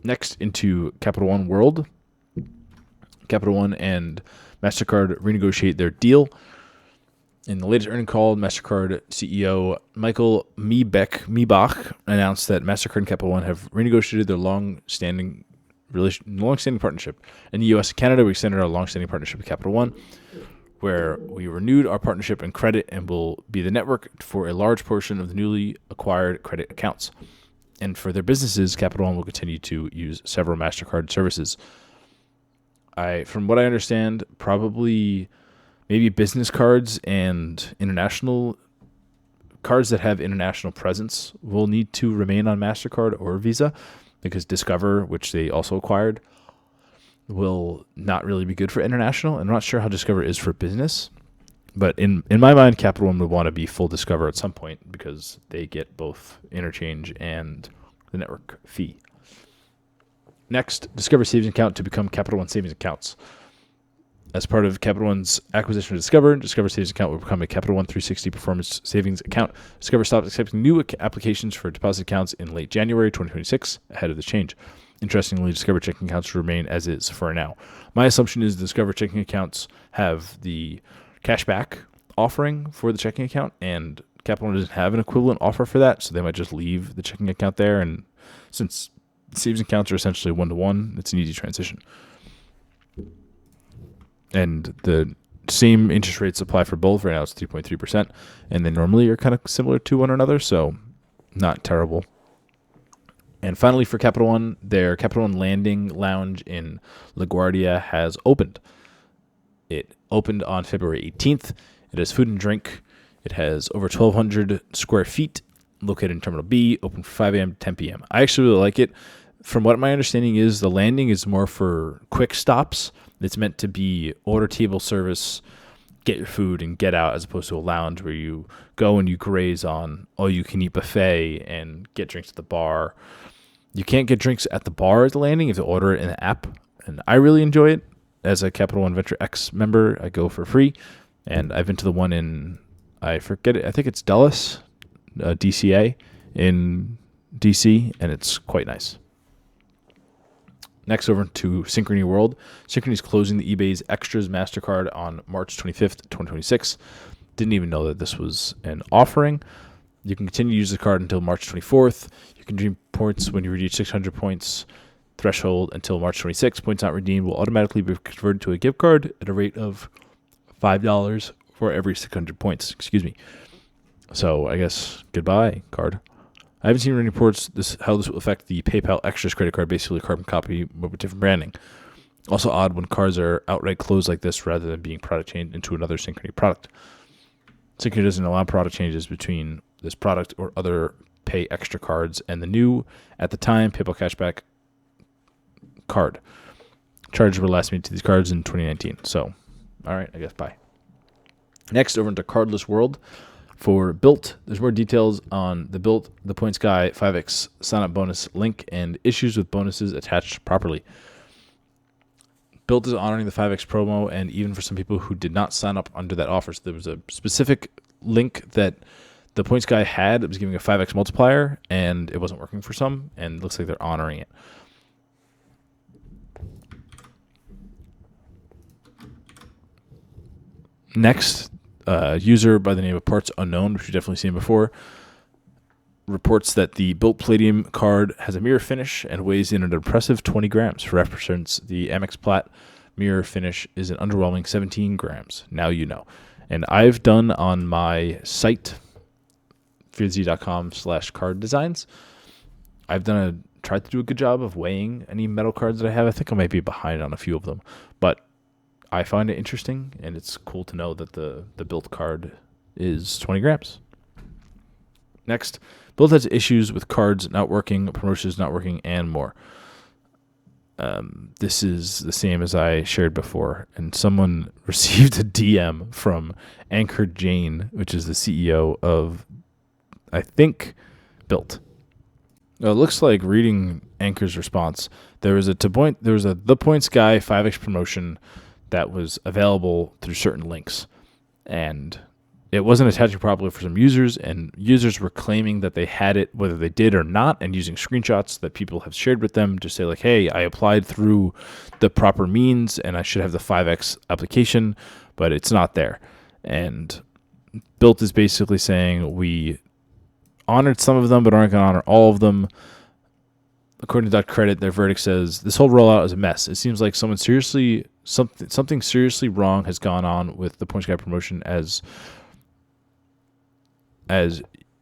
Next, into Capital One world. Capital One and MasterCard renegotiate their deal. In the latest earnings call, MasterCard CEO Michael Miebach announced that MasterCard and Capital One have renegotiated their long-standing partnership. In the U.S. and Canada, we extended our long-standing partnership with Capital One, where we renewed our partnership in credit and will be the network for a large portion of the newly acquired credit accounts. And for their businesses, Capital One will continue to use several MasterCard services. From what I understand, probably maybe business cards and international cards that have international presence will need to remain on MasterCard or Visa, because Discover, which they also acquired, will not really be good for international. And I'm not sure how Discover is for business. But in my mind, Capital One would want to be full Discover at some point because they get both interchange and the network fee. Next, Discover Savings Account to become Capital One Savings Accounts. As part of Capital One's acquisition of Discover Savings Account will become a Capital One 360 Performance Savings Account. Discover stopped accepting new applications for deposit accounts in late January 2026 ahead of the change. Interestingly, Discover checking accounts remain as is for now. My assumption is Discover checking accounts have the cashback offering for the checking account, and Capital One doesn't have an equivalent offer for that, so they might just leave the checking account there. And since savings accounts are essentially one-to-one, it's an easy transition. And the same interest rates apply for both. Right now it's 3.3%, and they normally are kind of similar to one another, so not terrible. And finally, for Capital One, their Capital One Landing Lounge in LaGuardia has opened. It opened on February 18th. It has food and drink. It has over 1,200 square feet, located in Terminal B, open from 5 a.m. to 10 p.m. I actually really like it. From what my understanding is, the landing is more for quick stops. It's meant to be order table service, get your food, and get out, as opposed to a lounge where you go and you graze on all-you-can-eat buffet and get drinks at the bar. You can't get drinks at the bar at the landing. You have to order it in the app, and I really enjoy it. As a Capital One Venture X member, I go for free, and I've been to the one in, I forget it, I think it's Dulles, DCA in DC, and it's quite nice. Next, over to Synchrony World. Synchrony is closing the eBay's Extras MasterCard on March 25th, 2026. Didn't even know that this was an offering. You can continue to use the card until March 24th. You can redeem points when you reach 600 points threshold until March 26th. Points not redeemed will automatically be converted to a gift card at a rate of $5 for every 600 points. So I guess goodbye, card. I haven't seen any reports how this will affect the PayPal Extras credit card, basically a carbon copy but with different branding. Also odd when cards are outright closed like this rather than being product changed into another Synchrony product. Synchrony doesn't allow product changes between this product or other Pay Extra cards and the new, at the time, PayPal Cashback card. Charges were last made to these cards in 2019. So, all right, I guess bye. Next, over into Cardless World. For Built, there's more details on the Built the Points Guy 5X sign-up bonus link and issues with bonuses attached properly. Built is honoring the 5X promo, and even for some people who did not sign up under that offer. So there was a specific link that the Points Guy had that was giving a 5X multiplier, and it wasn't working for some, and it looks like they're honoring it. Next, user by the name of Parts Unknown, which you've definitely seen before, reports that the Built Palladium card has a mirror finish and weighs in an impressive 20 grams. For reference, the Amex Plat mirror finish is an underwhelming 17 grams. Now you know. And I've done on my site, fearz.com/card designs, I've tried to do a good job of weighing any metal cards that I have. I think I might be behind on a few of them, but I find it interesting, and it's cool to know that the Built card is 20 grams. Next, Built has issues with cards not working, promotions not working, and more. This is the same as I shared before, and someone received a DM from Anchor Jane, which is the CEO of, I think, Built. It looks like reading Anchor's response. There was a The Points Guy 5x promotion that was available through certain links, and it wasn't attaching properly for some users, and users were claiming that they had it, whether they did or not, and using screenshots that people have shared with them to say like, hey, I applied through the proper means and I should have the 5x application, but it's not there. And Built is basically saying we honored some of them but aren't going to honor all of them. According to .credit, their verdict says this whole rollout is a mess. It seems like something seriously wrong has gone on with the Points Guy promotion, as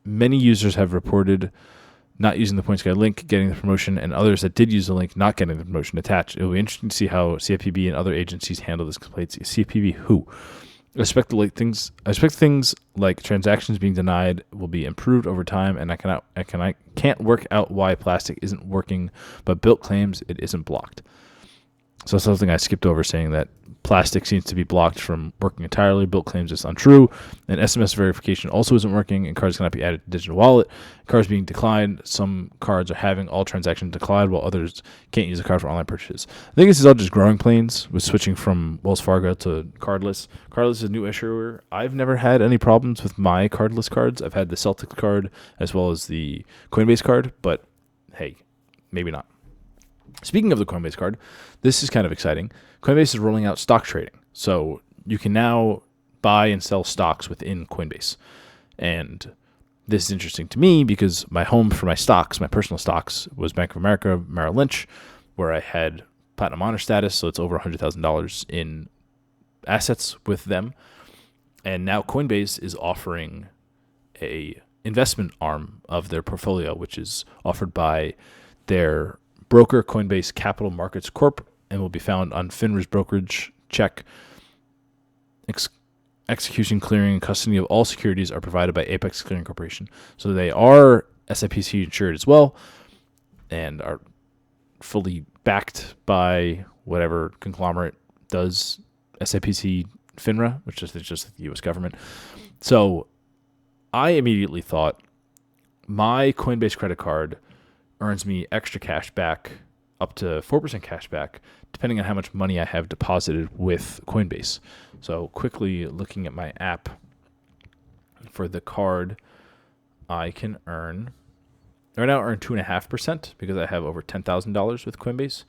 many users have reported not using the Points Guy link, getting the promotion, and others that did use the link not getting the promotion attached. It will be interesting to see how CFPB and other agencies handle this complaint. CFPB who? I expect things like transactions being denied will be improved over time, and I can't work out why plastic isn't working, but Built claims it isn't blocked. So that's something I skipped over, saying that plastic seems to be blocked from working entirely. Built claims it's untrue, and SMS verification also isn't working, and cards cannot be added to digital wallet. Cards being declined. Some cards are having all transactions declined, while others can't use the card for online purchases. I think this is all just growing pains with switching from Wells Fargo to cardless. Cardless is a new issuer. I've never had any problems with my cardless cards. I've had the Celtics card as well as the Coinbase card, but hey, maybe not. Speaking of the Coinbase card, this is kind of exciting. Coinbase is rolling out stock trading. So you can now buy and sell stocks within Coinbase. And this is interesting to me because my home for my stocks, my personal stocks, was Bank of America, Merrill Lynch, where I had platinum honor status. So it's over $100,000 in assets with them. And now Coinbase is offering a investment arm of their portfolio, which is offered by their broker, Coinbase Capital Markets Corp., and will be found on FINRA's brokerage check. Execution, clearing, and custody of all securities are provided by Apex Clearing Corporation. So they are SIPC insured as well and are fully backed by whatever conglomerate does SIPC FINRA, which is just the U.S. government. So I immediately thought my Coinbase credit card earns me extra cash back, up to 4% cash back, depending on how much money I have deposited with Coinbase. So quickly looking at my app for the card, I can earn 2.5% because I have over $10,000 with Coinbase.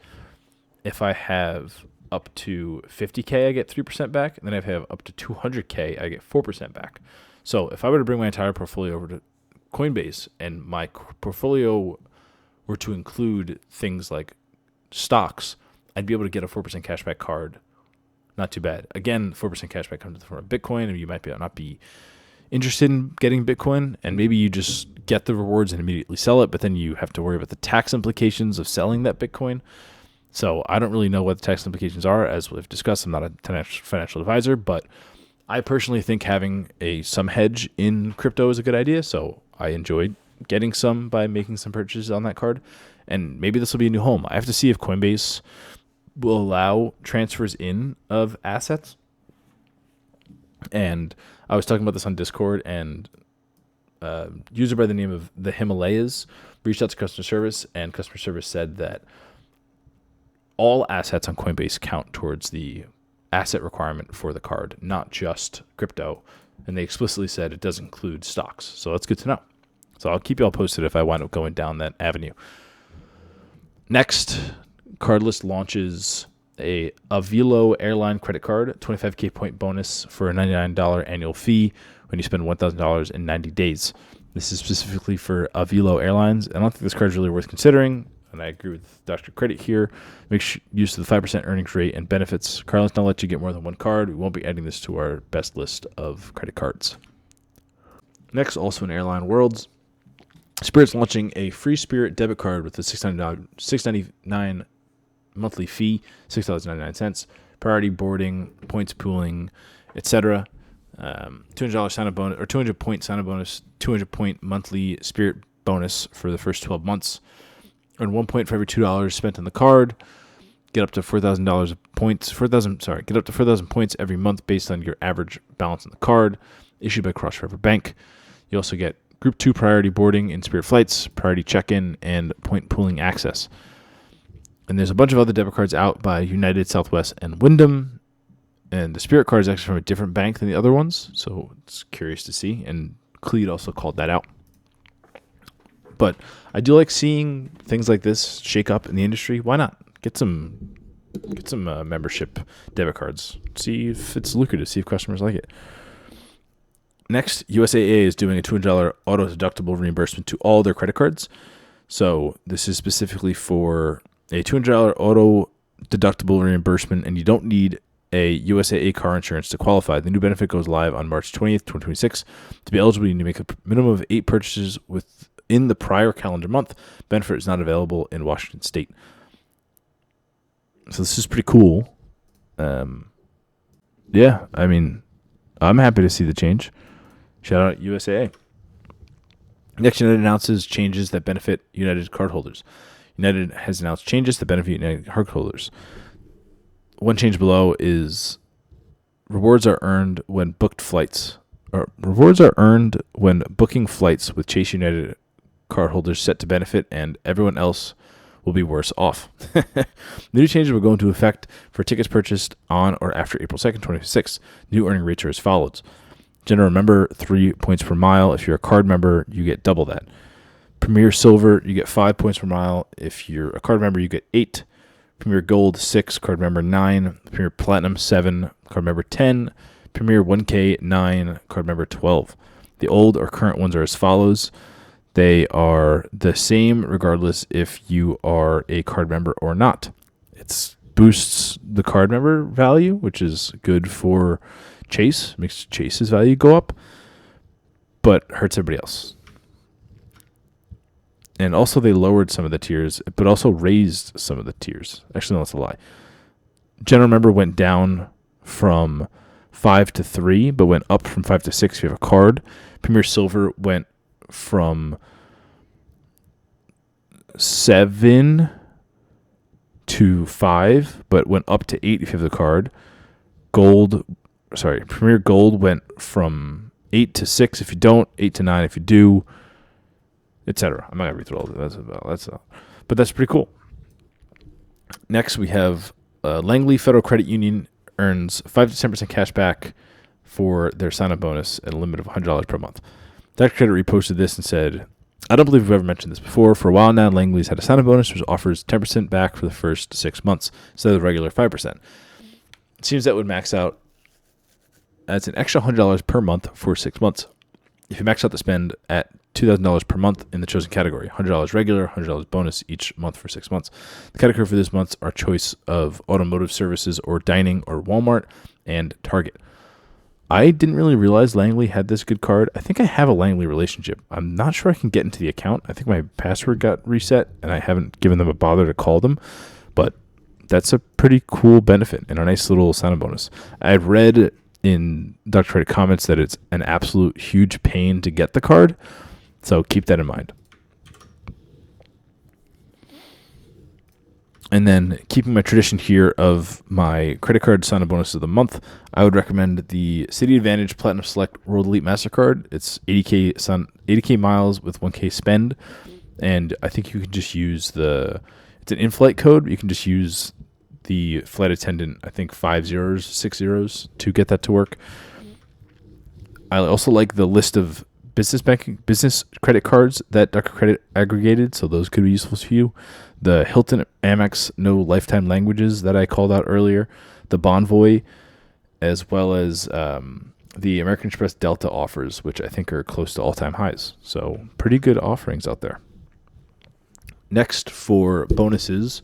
If I have up to 50K, I get 3% back. And then if I have up to 200K, I get 4% back. So if I were to bring my entire portfolio over to Coinbase and my portfolio were to include things like stocks, I'd be able to get a 4% cashback card. Not too bad. Again, 4% cashback comes in the form of Bitcoin, and you might not be interested in getting Bitcoin, and maybe you just get the rewards and immediately sell it, but then you have to worry about the tax implications of selling that Bitcoin. So I don't really know what the tax implications are. As we've discussed, I'm not a financial advisor, but I personally think having some hedge in crypto is a good idea. So I enjoyed getting some by making some purchases on that card. And maybe this will be a new home. I have to see if Coinbase will allow transfers in of assets. And I was talking about this on Discord, and a user by the name of the Himalayas reached out to customer service, and customer service said that all assets on Coinbase count towards the asset requirement for the card, not just crypto. And they explicitly said it does include stocks. So that's good to know. So I'll keep you all posted if I wind up going down that avenue. Next, Cardless launches a Avilo airline credit card, 25K point bonus for a $99 annual fee when you spend $1,000 in 90 days. This is specifically for Avilo Airlines. I don't think this card is really worth considering, and I agree with Dr. Credit here. Make use of the 5% earnings rate and benefits. Cardless not let you get more than one card. We won't be adding this to our best list of credit cards. Next, also in airline worlds, Spirit's launching a free Spirit debit card with a $6.99 monthly fee, $6.99, priority boarding, points pooling, etc. $200 sign-up bonus or 200-point sign-up bonus, 200-point monthly Spirit bonus for the first 12 months. Earn 1 point for every $2 spent on the card. Get up to $4,000 points. Get up to 4,000 points every month based on your average balance on the card, issued by Cross River Bank. You also get Group 2 priority boarding in Spirit flights, priority check-in, and point pooling access. And there's a bunch of other debit cards out by United, Southwest, and Wyndham. And the Spirit card is actually from a different bank than the other ones, so it's curious to see. And Cleat also called that out. But I do like seeing things like this shake up in the industry. Why not? Get some membership debit cards. See if it's lucrative. See if customers like it. Next, USAA is doing a $200 auto deductible reimbursement to all their credit cards. So this is specifically for a $200 auto deductible reimbursement, and you don't need a USAA car insurance to qualify. The new benefit goes live on March 20th, 2026. To be eligible, you need to make a minimum of 8 purchases within the prior calendar month. Benefit is not available in Washington State. So this is pretty cool. Yeah, I mean, I'm happy to see the change. Shout out USAA. Next, United announces changes that benefit United cardholders. United has announced changes that benefit United cardholders. One change below is rewards are earned when booking flights with Chase United cardholders set to benefit, and everyone else will be worse off. The new changes will go into effect for tickets purchased on or after April 2nd, 2026. New earning rates are as follows. General member, 3 points per mile. If you're a card member, you get double that. Premier Silver, you get 5 points per mile. If you're a card member, you get 8. Premier Gold, 6. Card member, 9. Premier Platinum, 7. Card member, 10. Premier 1K, 9. Card member, 12. The old or current ones are as follows. They are the same regardless if you are a card member or not. It boosts the card member value, which is good for Chase, makes Chase's value go up, but hurts everybody else. And also they lowered some of the tiers, but also raised some of the tiers. Actually, no, that's a lie. General member went down from 5 to 3, but went up from 5 to 6 if you have a card. Premier Silver went from 7 to 5, but went up to 8 if you have the card. Premier Gold went from 8 to 6 if you don't, 8 to 9 if you do, etc. I'm not going to read through all of that. But that's pretty cool. Next, we have Langley Federal Credit Union earns 5 to 10% cash back for their sign-up bonus at a limit of $100 per month. Dr. Credit reposted this and said, I don't believe we've ever mentioned this before. For a while now, Langley's had a sign-up bonus which offers 10% back for the first 6 months instead of the regular 5%. It seems that would max out as an extra $100 per month for 6 months. If you max out the spend at $2,000 per month in the chosen category, $100 regular, $100 bonus each month for 6 months. The category for this month are choice of automotive services or dining or Walmart and Target. I didn't really realize Langley had this good card. I think I have a Langley relationship. I'm not sure I can get into the account. I think my password got reset and I haven't given them a bother to call them, but that's a pretty cool benefit and a nice little sign-up bonus. I've read in Dr. Credit comments that it's an absolute huge pain to get the card, so keep that in mind. And then keeping my tradition here of my credit card sign-up bonus of the month, I would recommend the City Advantage Platinum Select World Elite MasterCard. It's 80K miles with 1K spend, and I think you can just use it's an in-flight code. You can just use the flight attendant, I think 5 zeros, 6 zeros to get that to work. I also like the list of business credit cards that Dr. Credit aggregated, so those could be useful to you. The Hilton Amex no lifetime languages that I called out earlier, the Bonvoy, as well as the American Express Delta offers, which I think are close to all-time highs. So pretty good offerings out there. Next, for bonuses,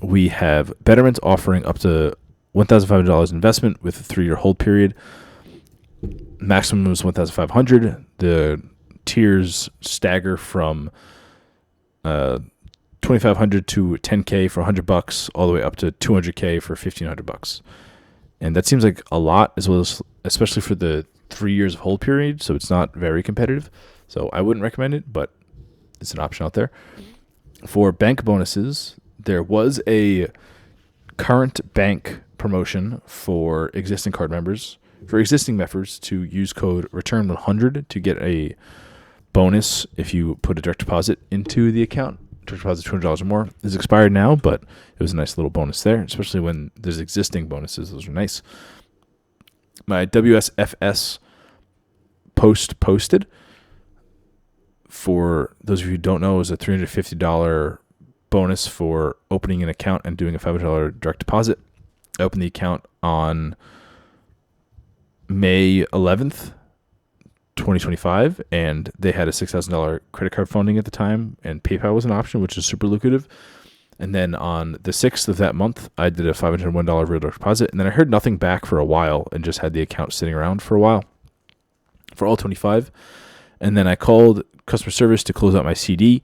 we have Betterment's offering up to $1,500 investment with a 3-year hold period. Maximum is $1,500. The tiers stagger from $2,500 to $10K for $100, all the way up to $200K for $1,500. And that seems like a lot, as well as especially for the 3 years of hold period. So it's not very competitive. So I wouldn't recommend it, but it's an option out there. For bank bonuses, There was a current bank promotion for existing card members, for existing members to use code return100 to get a bonus if you put a direct deposit into the account. Direct deposit $200 or more is expired now, but it was a nice little bonus there, especially when there's existing bonuses. Those are nice. My WSFS posted, for those of you who don't know, is a $350 bonus for opening an account and doing a $500 direct deposit. I opened the account on May 11th, 2025, and they had a $6,000 credit card funding at the time, and PayPal was an option, which is super lucrative. And then on the 6th of that month, I did a $501 real direct deposit, and then I heard nothing back for a while and just had the account sitting around for a while for all 25. And then I called customer service to close out my CD,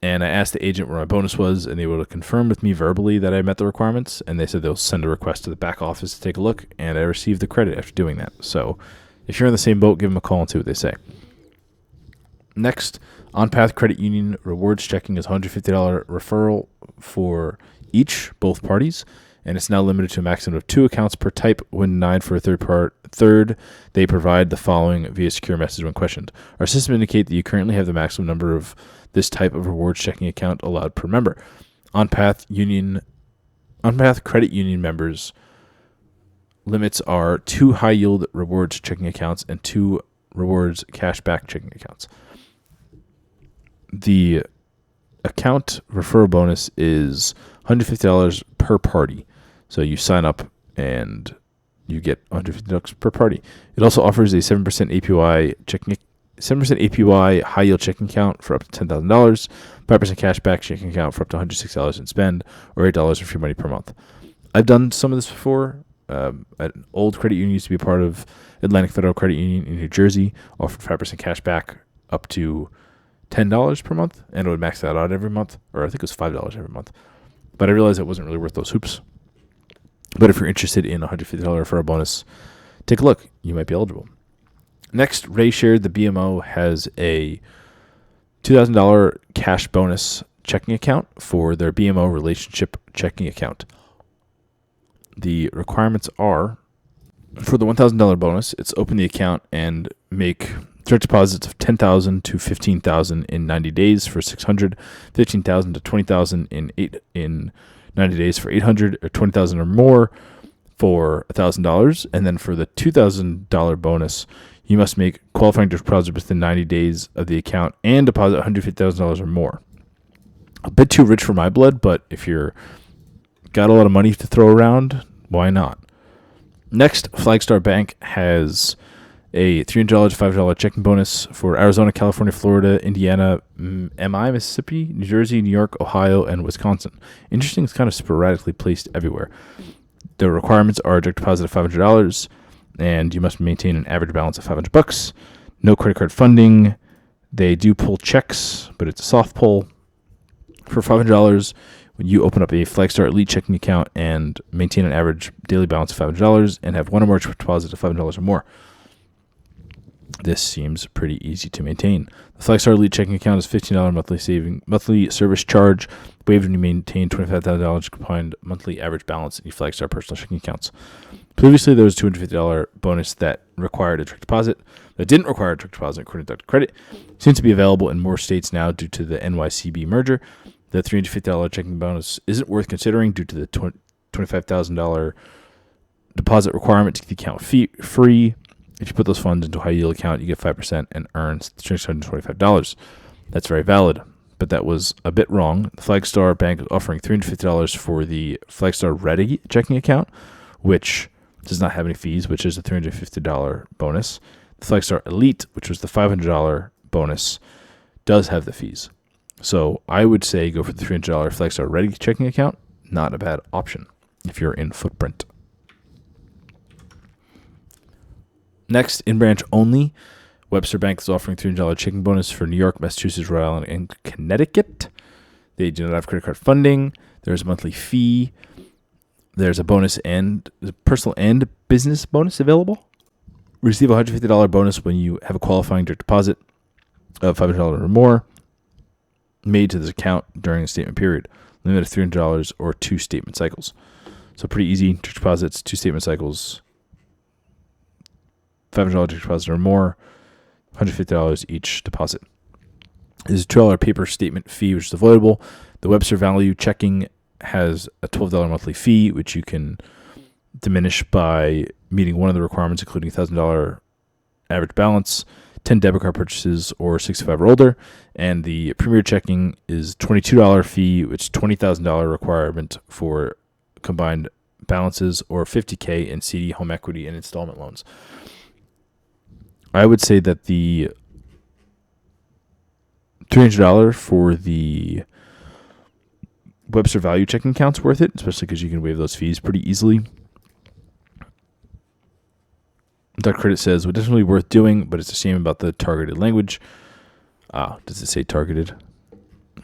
and I asked the agent where my bonus was, and they were able to confirm with me verbally that I met the requirements, and they said they'll send a request to the back office to take a look, and I received the credit after doing that. So if you're in the same boat, give them a call and see what they say. Next, OnPath Credit Union Rewards Checking is $150 referral for both parties, and it's now limited to a maximum of 2 accounts per type. When denied for a third, they provide the following via secure message when questioned. Our system indicates that you currently have the maximum number of this type of rewards checking account allowed per member. OnPath Credit Union members limits are 2 high-yield rewards checking accounts and 2 rewards cashback checking accounts. The account referral bonus is $150 per party. So you sign up and you get $150 per party. It also offers a 7% APY high-yield checking account for up to $10,000, 5% cashback checking account for up to $106 in spend, or $8 in free money per month. I've done some of this before. An old credit union used to be a part of Atlantic Federal Credit Union in New Jersey, offered 5% cash back up to $10 per month, and it would max that out every month, or I think it was $5 every month. But I realized it wasn't really worth those hoops. But if you're interested in a $150 referral bonus, take a look. You might be eligible. Next, Ray shared the BMO has a $2,000 cash bonus checking account for their BMO relationship checking account. The requirements are, for the $1,000 bonus, it's open the account and make direct deposits of $10,000 to $15,000 in 90 days for $600, $15,000 to $20,000 in 90 days for $800, or $20,000 or more for $1,000. And then for the $2,000 bonus, you must make qualifying deposit within 90 days of the account and deposit $150,000 or more. A bit too rich for my blood, but if you're got a lot of money to throw around, why not? Next, Flagstar Bank has a $300 to $500 checking bonus for Arizona, California, Florida, Indiana, Mississippi, New Jersey, New York, Ohio, and Wisconsin. Interesting, it's kind of sporadically placed everywhere. The requirements are a direct deposit of $500, and you must maintain an average balance of $500. No credit card funding. They do pull checks, but it's a soft pull. For $500, when you open up a Flagstar Elite checking account and maintain an average daily balance of $500 and have one or more deposit of $500 or more. This seems pretty easy to maintain. The Flagstar Elite checking account is $15 monthly service charge, waived when you maintain $25,000 combined monthly average balance in your Flagstar personal checking accounts. Previously, there was a $250 bonus that required a direct deposit. That didn't require a direct deposit according to Dr. Credit. Seems to be available in more states now due to the NYCB merger. The $350 checking bonus isn't worth considering due to the $25,000 deposit requirement to keep the account free. If you put those funds into a high-yield account, you get 5% and earn $625. That's very valid, but that was a bit wrong. The Flagstar Bank is offering $350 for the Flagstar Ready checking account, which does not have any fees, which is a $350 bonus. The Flagstar Elite, which was the $500 bonus, does have the fees. So I would say go for the $300 Flagstar Ready checking account. Not a bad option if you're in footprint. Next, in branch only, Webster Bank is offering $300 checking bonus for New York, Massachusetts, Rhode Island, and Connecticut. They do not have credit card funding. There's a monthly fee. There's a bonus and a personal and business bonus available. Receive a $150 bonus when you have a qualifying direct deposit of $500 or more made to this account during the statement period. limit of $300 or 2 statement cycles. So pretty easy. Direct deposits, 2 statement cycles, $500 direct deposit or more, $150 each deposit. This is a $12 paper statement fee, which is avoidable. The Webster value checking has a $12 monthly fee, which you can diminish by meeting one of the requirements, including $1,000 average balance, 10 debit card purchases, or 65 or older. And the Premier checking is $22 fee, which is $20,000 requirement for combined balances, or $50K in CD, home equity, and installment loans. I would say that the $300 for the Webster value checking account's worth it, especially because you can waive those fees pretty easily. Dr. Credit says, well, definitely worth doing, but it's a shame about the targeted language. Does it say targeted?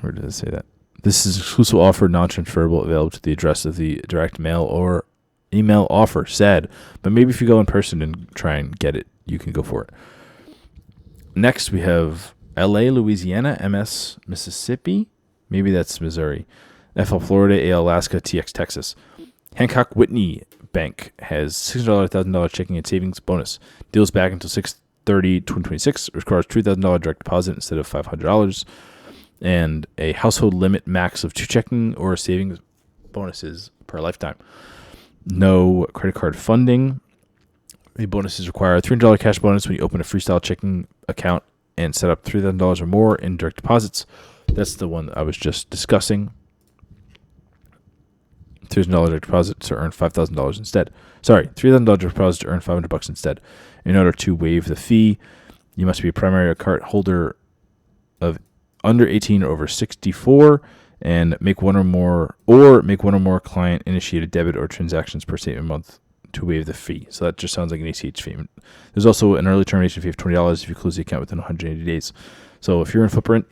Where does it say that? This is exclusive offer, non-transferable, available to the address of the direct mail or email offer. Sad. But maybe if you go in person and try and get it, you can go for it. Next, we have LA, Louisiana, MS, Mississippi. Maybe that's Missouri. FL, Florida, AL, Alaska, TX, Texas. Hancock Whitney Bank has $600 $1,000 checking and savings bonus. Deals back until 6/30/2026. Requires $3,000 direct deposit instead of $500. And a household limit max of 2 checking or savings bonuses per lifetime. No credit card funding. The bonuses require a $300 cash bonus when you open a freestyle checking account and set up $3,000 or more in direct deposits. That's the one that I was just discussing. $3,000 direct deposit to earn $5,000 instead. Sorry, $3,000 direct deposit to earn $500 instead. In order to waive the fee, you must be a primary account holder of under 18 or over 64 and make one or more client initiated debit or transactions per statement month to waive the fee. So that just sounds like an ACH fee. There's also an early termination fee of $20 if you close the account within 180 days. So if you're in Footprint,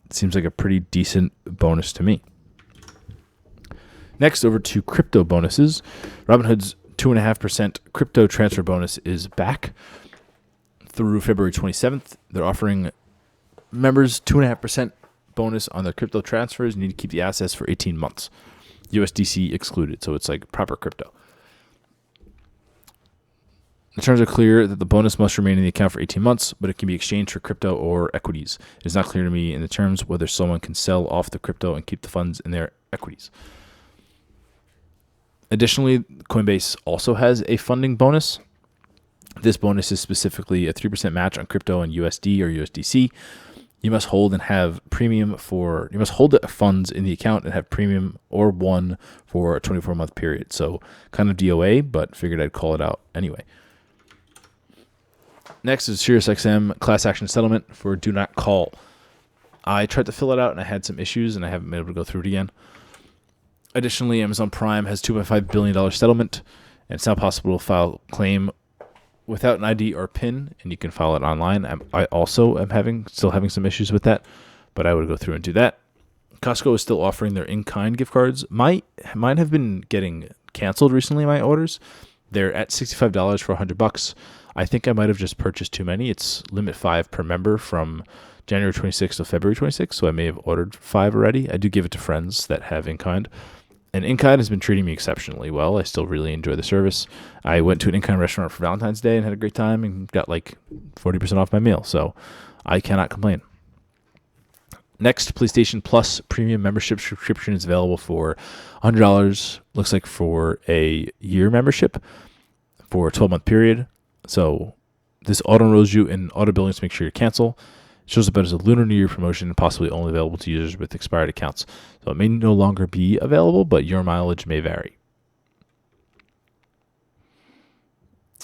it seems like a pretty decent bonus to me. Next, over to crypto bonuses. Robinhood's 2.5% crypto transfer bonus is back through February 27th. They're offering members 2.5% bonus on their crypto transfers. You need to keep the assets for 18 months. USDC excluded, so it's like proper crypto. The terms are clear that the bonus must remain in the account for 18 months, but it can be exchanged for crypto or equities. It is not clear to me in the terms whether someone can sell off the crypto and keep the funds in their equities. Additionally, Coinbase also has a funding bonus. This bonus is specifically a 3% match on crypto and USD or USDC. You must hold the funds in the account and have premium or one for a 24-month period. So kind of DOA, but figured I'd call it out anyway. Next is SiriusXM class action settlement for Do Not Call. I tried to fill it out and I had some issues and I haven't been able to go through it again. Additionally, Amazon Prime has $2.5 billion settlement, and it's now possible to file a claim without an ID or PIN, and you can file it online. I also am still having some issues with that, but I would go through and do that. Costco is still offering their in-kind gift cards. Mine have been getting canceled recently, my orders. They're at $65 for $100. I think I might have just purchased too many. It's limit 5 per member from January 26th to February 26th, so I may have ordered 5 already. I do give it to friends that have in-kind. And in-kind has been treating me exceptionally well. I still really enjoy the service. I went to an in-kind restaurant for Valentine's Day and had a great time and got like 40% off my meal. So I cannot complain. Next, PlayStation Plus premium membership subscription is available for $100. Looks like for a year membership for a 12-month period. So this auto-enrolls you in auto billings to make sure you cancel. It shows up as a Lunar New Year promotion and possibly only available to users with expired accounts. So it may no longer be available, but your mileage may vary.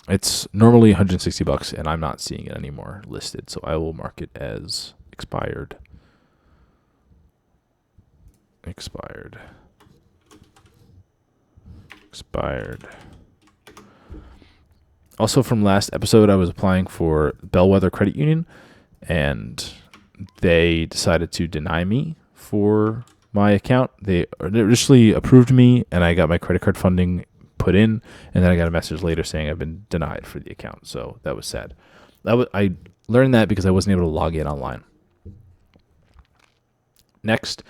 It's normally $160, and I'm not seeing it anymore listed, so I will mark it as expired. Expired. Also, from last episode, I was applying for Bellwether Credit Union, and they decided to deny me for my account. They initially approved me, and I got my credit card funding put in, and then I got a message later saying I've been denied for the account. So that was sad. I learned that because I wasn't able to log in online. Next,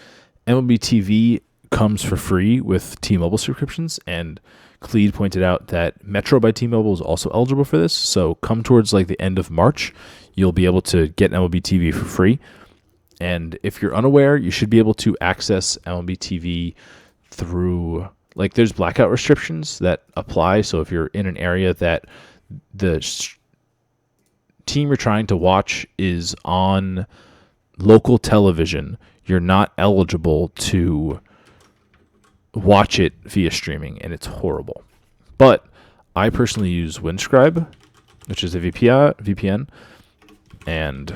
MLB TV comes for free with T-Mobile subscriptions, and Cleed pointed out that Metro by T-Mobile is also eligible for this. So come towards like the end of March, you'll be able to get MLB TV for free. And if you're unaware, you should be able to access MLB TV through, like, there's blackout restrictions that apply. So if you're in an area that the team you're trying to watch is on local television, you're not eligible to watch it via streaming, and it's horrible. But I personally use Windscribe, which is a VPN, and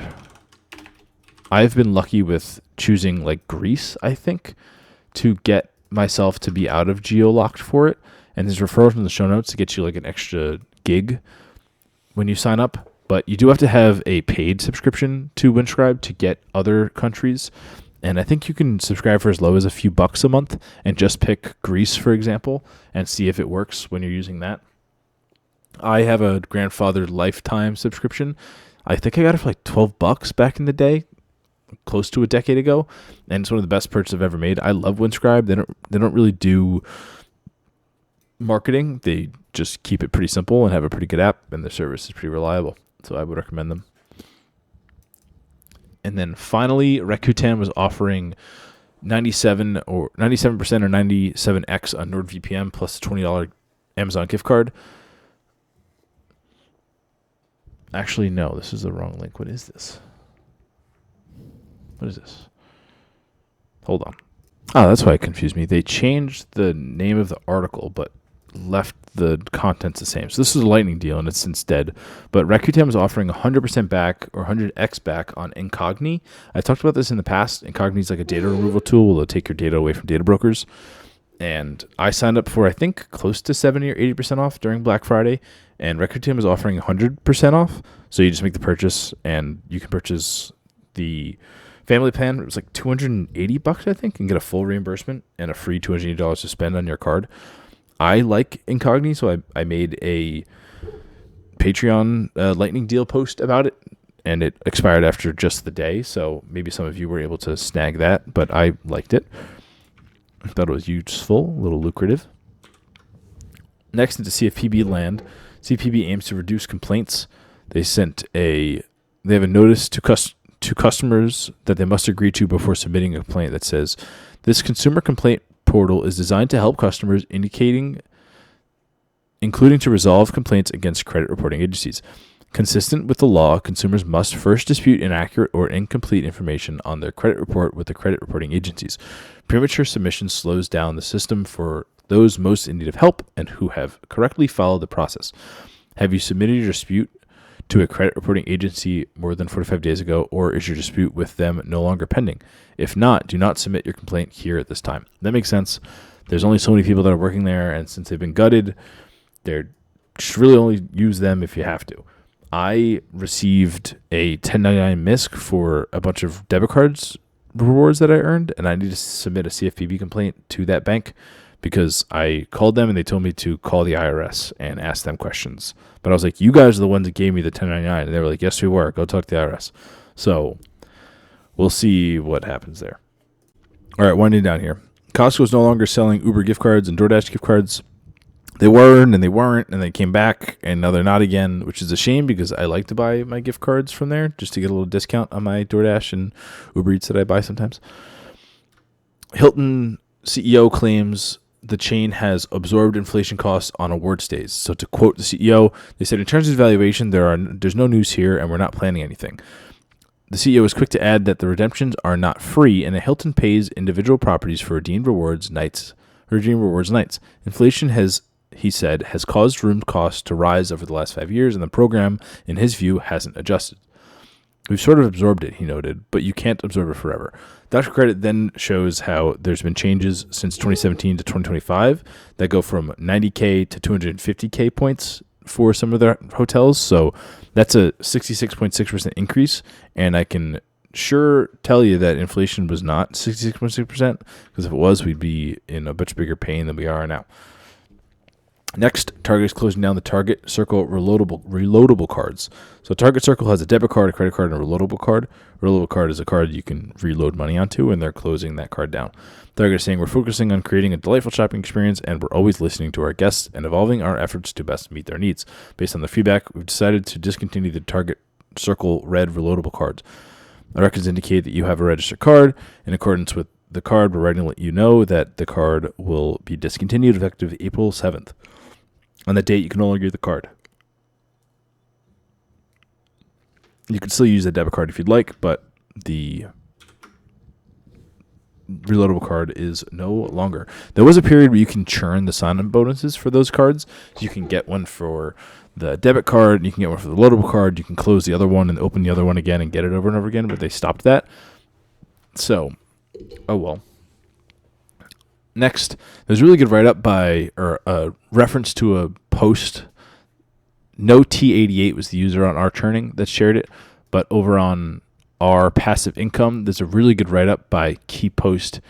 I've been lucky with choosing like Greece, I think, to get myself to be out of geo-locked for it. And there's referrals in the show notes to get you like an extra gig when you sign up. But you do have to have a paid subscription to Windscribe to get other countries. And I think you can subscribe for as low as a few bucks a month and just pick Greece, for example, and see if it works when you're using that. I have a grandfathered lifetime subscription. I think I got it for like $12 back in the day, close to a decade ago, and it's one of the best purchases I've ever made. I love Windscribe. They don't really do marketing. They just keep it pretty simple and have a pretty good app, and their service is pretty reliable. So I would recommend them. And then finally, Rakuten was offering 97% or 97X on NordVPN plus a $20 Amazon gift card. Actually, no, this is the wrong link. What is this? What is this? Hold on. Oh, that's why it confused me. They changed the name of the article, but left the contents the same. So this is a lightning deal, and it's since dead. But Rakuten was offering 100% back or 100x back on Incogni. I talked about this in the past. Incogni is like a data removal tool. It'll take your data away from data brokers. And I signed up for, I think, close to 70 or 80% off during Black Friday. And Rakuten was offering 100% off. So you just make the purchase, and you can purchase the family plan. It was like $280, I think, and get a full reimbursement and a free $280 to spend on your card. I like Incogni, so I made a Patreon lightning deal post about it, and it expired after just the day, so maybe some of you were able to snag that, but I liked it. I thought it was useful, a little lucrative. Next, into CFPB land, CFPB aims to reduce complaints. They have a notice to customers that they must agree to before submitting a complaint that says, this consumer complaint portal is designed to help customers, including to resolve complaints against credit reporting agencies. Consistent with the law, consumers must first dispute inaccurate or incomplete information on their credit report with the credit reporting agencies. Premature submission slows down the system for those most in need of help and who have correctly followed the process. Have you submitted your dispute to a credit reporting agency more than 45 days ago, or is your dispute with them no longer pending? If not, do not submit your complaint here at this time. That makes sense. There's only so many people that are working there, and since they've been gutted, they're just really only use them if you have to. I received a 1099 MISC for a bunch of debit cards rewards that I earned, and I need to submit a CFPB complaint to that bank because I called them and they told me to call the IRS and ask them questions. But I was like, you guys are the ones that gave me the 1099. And they were like, yes, we were. Go talk to the IRS. So we'll see what happens there. All right, winding down here. Costco is no longer selling Uber gift cards and DoorDash gift cards. They were, and they weren't, and they came back, and now they're not again, which is a shame because I like to buy my gift cards from there just to get a little discount on my DoorDash and Uber Eats that I buy sometimes. Hilton CEO claims the chain has absorbed inflation costs on award stays. So to quote the CEO, they said, in terms of valuation, there's no news here, and we're not planning anything. The CEO is quick to add that the redemptions are not free, and that Hilton pays individual properties for redeemed rewards nights. Inflation has, he said, has caused room costs to rise over the last 5 years, and the program, in his view, hasn't adjusted. We've sort of absorbed it, he noted, but you can't absorb it forever. Dr. Credit then shows how there's been changes since 2017 to 2025 that go from 90K to 250K points for some of their hotels. So that's a 66.6% increase, and I can sure tell you that inflation was not 66.6%, because if it was, we'd be in a much bigger pain than we are now. Next, Target is closing down the Target Circle reloadable cards. So Target Circle has a debit card, a credit card, and a reloadable card. Reloadable card is a card you can reload money onto, and they're closing that card down. Target is saying we're focusing on creating a delightful shopping experience, and we're always listening to our guests and evolving our efforts to best meet their needs. Based on the feedback, we've decided to discontinue the Target Circle Red reloadable cards. The records indicate that you have a registered card. In accordance with the card, we're writing to let you know that the card will be discontinued effective April 7th. On that date, you can no longer use the card. You can still use the debit card if you'd like, but the reloadable card is no longer. There was a period where you can churn the sign-up bonuses for those cards. So you can get one for the debit card, you can get one for the reloadable card, you can close the other one and open the other one again and get it over and over again, but they stopped that. So, oh well. Next, there's a really good write-up or a reference to a post. No T88 was the user on our churning that shared it, but over on our passive income, there's a really good write-up by KeyPost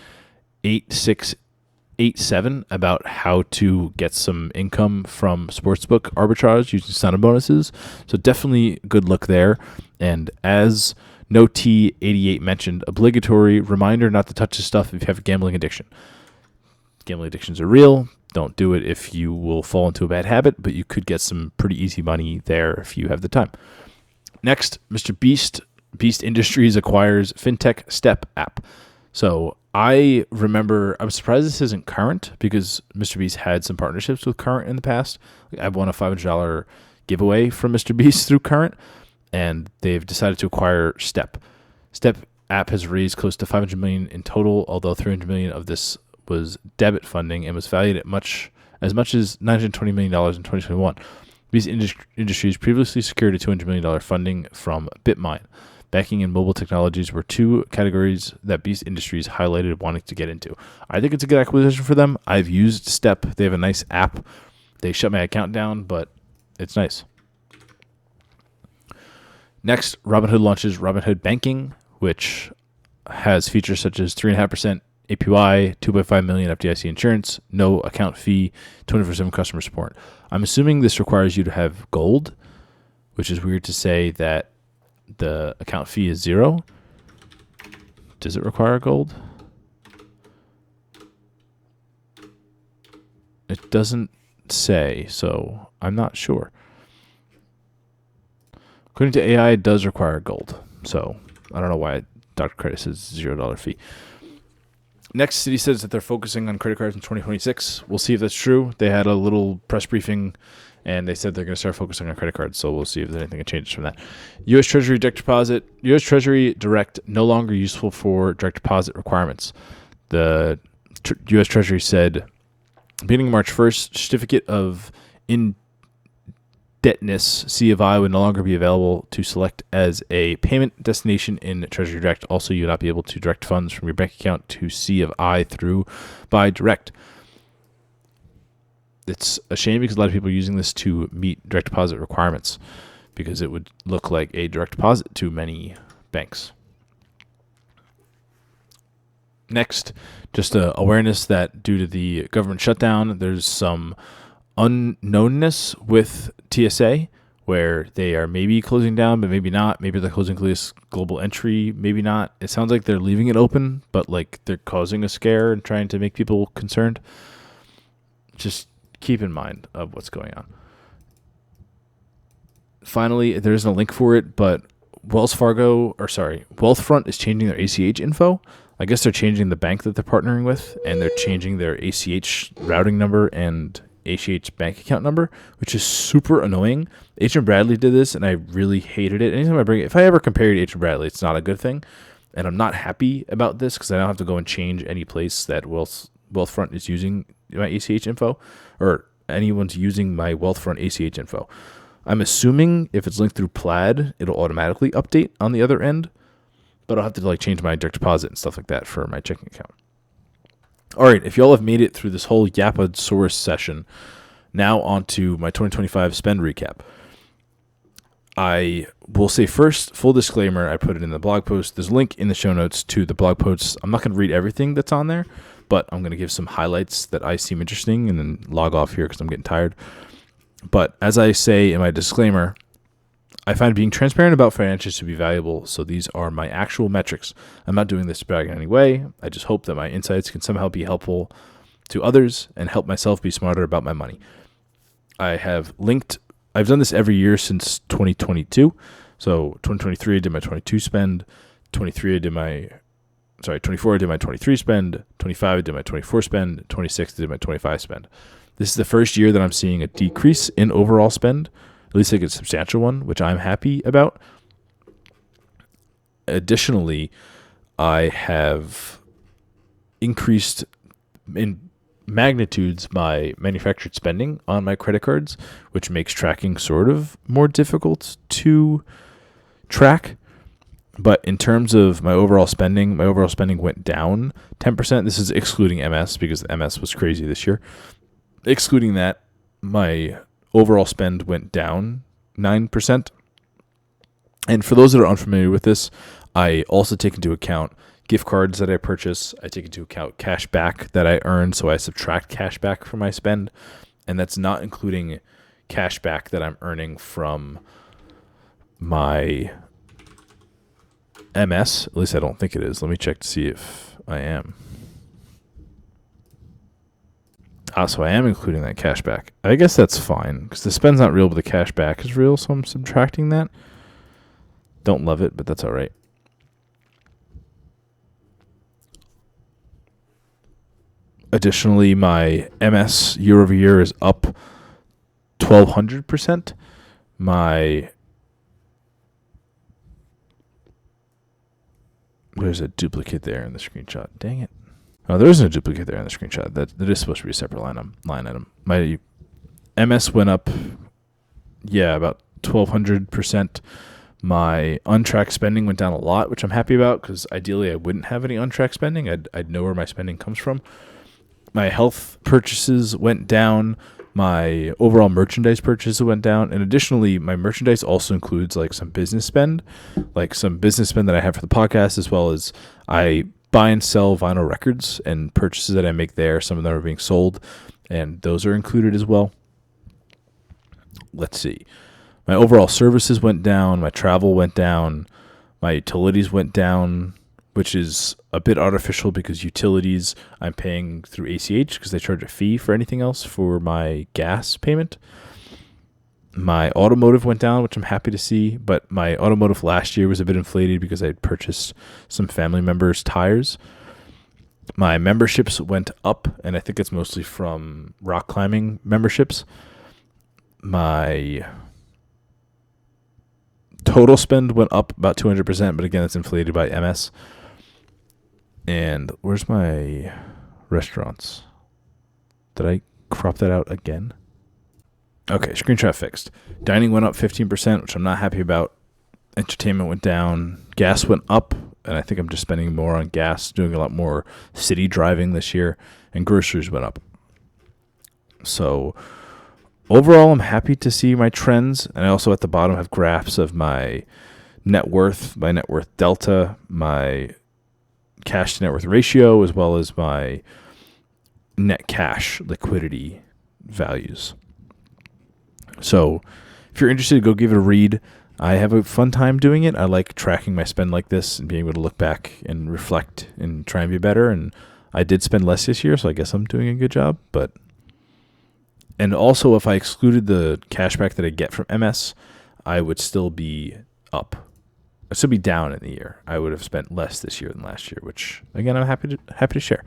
8687 about how to get some income from sportsbook arbitrage using sign-up bonuses. So definitely a good look there. And as No T88 mentioned, obligatory reminder not to touch this stuff if you have a gambling addiction. Gambling addictions are real. Don't do it if you will fall into a bad habit, but you could get some pretty easy money there if you have the time. Next, Mr. Beast Industries acquires fintech Step app. So I remember, I'm surprised this isn't Current because Mr. Beast had some partnerships with Current in the past. I've won a $500 giveaway from Mr. Beast through Current, and they've decided to acquire Step. Step app has raised close to $500 million in total, although $300 million of this was debit funding and was valued at as much as $920 million in 2021. Beast Industries previously secured a $200 million funding from BitMine. Banking and mobile technologies were two categories that Beast Industries highlighted wanting to get into. I think it's a good acquisition for them. I've used Step. They have a nice app. They shut my account down, but it's nice. Next, Robinhood launches Robinhood Banking, which has features such as 3.5% APY, 2.5 million FDIC insurance, no account fee, 24/7 customer support. I'm assuming this requires you to have gold, which is weird to say that the account fee is $0. Does it require gold? It doesn't say, so I'm not sure. According to AI, it does require gold, so I don't know why Dr. Credit says $0 fee. Next, Citi says that they're focusing on credit cards in 2026. We'll see if that's true. They had a little press briefing, and they said they're going to start focusing on credit cards, so we'll see if there's anything that changes from that. U.S. Treasury Direct Deposit. U.S. Treasury Direct no longer useful for direct deposit requirements. The U.S. Treasury said, beginning March 1st, certificate of indebtedness, C of I, would no longer be available to select as a payment destination in Treasury Direct. Also, you will not be able to direct funds from your bank account to C of I through by Direct. It's a shame because a lot of people are using this to meet direct deposit requirements because it would look like a direct deposit to many banks. Next, just awareness that due to the government shutdown, there's some unknownness with TSA where they are maybe closing down, but maybe not. Maybe they're closing this global entry, maybe not. It sounds like they're leaving it open, but like they're causing a scare and trying to make people concerned. Just keep in mind of what's going on. Finally, there isn't a link for it, but Wealthfront is changing their ACH info. I guess they're changing the bank that they're partnering with, and they're changing their ACH routing number and ACH bank account number, which is super annoying. H. Bradley did this, and I really hated it. Anytime I bring it, if I ever compare to H. Bradley, it's not a good thing, and I'm not happy about this because I don't have to go and change any place that Wealthfront is using my ACH info, or anyone's using my Wealthfront ACH info. I'm assuming if it's linked through Plaid, it'll automatically update on the other end, but I'll have to change my direct deposit and stuff like that for my checking account. All right, if y'all have made it through this whole Yapasaurus session, now on to my 2025 spend recap. I will say first, full disclaimer, I put it in the blog post. There's a link in the show notes to the blog posts. I'm not going to read everything that's on there, but I'm going to give some highlights that I seem interesting and then log off here because I'm getting tired. But as I say in my disclaimer, I find being transparent about financials to be valuable, so these are my actual metrics. I'm not doing this to brag in any way. I just hope that my insights can somehow be helpful to others and help myself be smarter about my money. I've done this every year since 2022. So 2023, I did my 22 spend. 24, I did my 23 spend. 25, I did my 24 spend. 26, I did my 25 spend. This is the first year that I'm seeing a decrease in overall spend, at least like a substantial one, which I'm happy about. Additionally, I have increased in magnitudes my manufactured spending on my credit cards, which makes tracking sort of more difficult to track. But in terms of my overall spending went down 10%. This is excluding MS because the MS was crazy this year. Excluding that, my overall spend went down 9%. And for those that are unfamiliar with this, I also take into account gift cards that I purchase. I take into account cash back that I earn, so I subtract cash back from my spend. And that's not including cash back that I'm earning from my MS. At least I don't think it is. Let me check to see if I am. So I am including that cash back. I guess that's fine, because the spend's not real, but the cash back is real, so I'm subtracting that. Don't love it, but that's all right. Additionally, my MS year over year is up 1,200%. There's a duplicate there in the screenshot. Dang it. Oh, there isn't a duplicate there in the screenshot. That is supposed to be a separate line item. My MS went up, about 1,200%. My untracked spending went down a lot, which I'm happy about, because ideally I wouldn't have any untracked spending. I'd know where my spending comes from. My health purchases went down. My overall merchandise purchases went down. And additionally, my merchandise also includes like some business spend that I have for the podcast, as well as I buy and sell vinyl records and purchases that I make there. Some of them are being sold, and those are included as well. Let's see. My overall services went down. My travel went down. My utilities went down, which is a bit artificial because utilities I'm paying through ACH because they charge a fee for anything else for my gas payment. My automotive went down, which I'm happy to see, but my automotive last year was a bit inflated because I had purchased some family members' tires. My memberships went up, and I think it's mostly from rock climbing memberships. My total spend went up about 200%, but again, it's inflated by MS. And where's my restaurants? Did I crop that out again? Okay, screenshot fixed. Dining went up 15%, which I'm not happy about. Entertainment went down. Gas went up, and I think I'm just spending more on gas, doing a lot more city driving this year. And groceries went up. So overall, I'm happy to see my trends. And I also at the bottom have graphs of my net worth delta, my cash to net worth ratio, as well as my net cash liquidity values. So if you're interested, go give it a read. I have a fun time doing it. I like tracking my spend like this and being able to look back and reflect and try and be better. And I did spend less this year, so I guess I'm doing a good job. And also, if I excluded the cashback that I get from MS, I would still be up. I'd still be down in the year. I would have spent less this year than last year, which, again, I'm happy to share.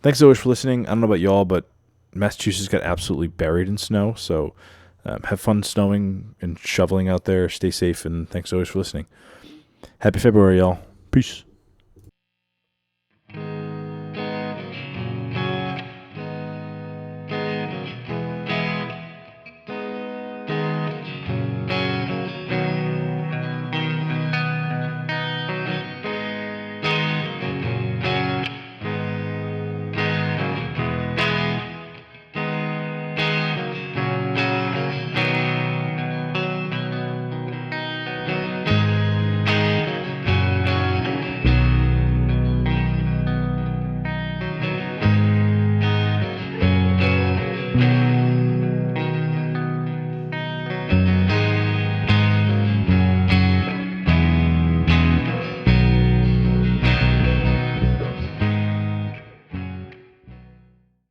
Thanks as always for listening. I don't know about y'all, but Massachusetts got absolutely buried in snow, so have fun snowing and shoveling out there. Stay safe, and thanks always for listening. Happy February, y'all. Peace.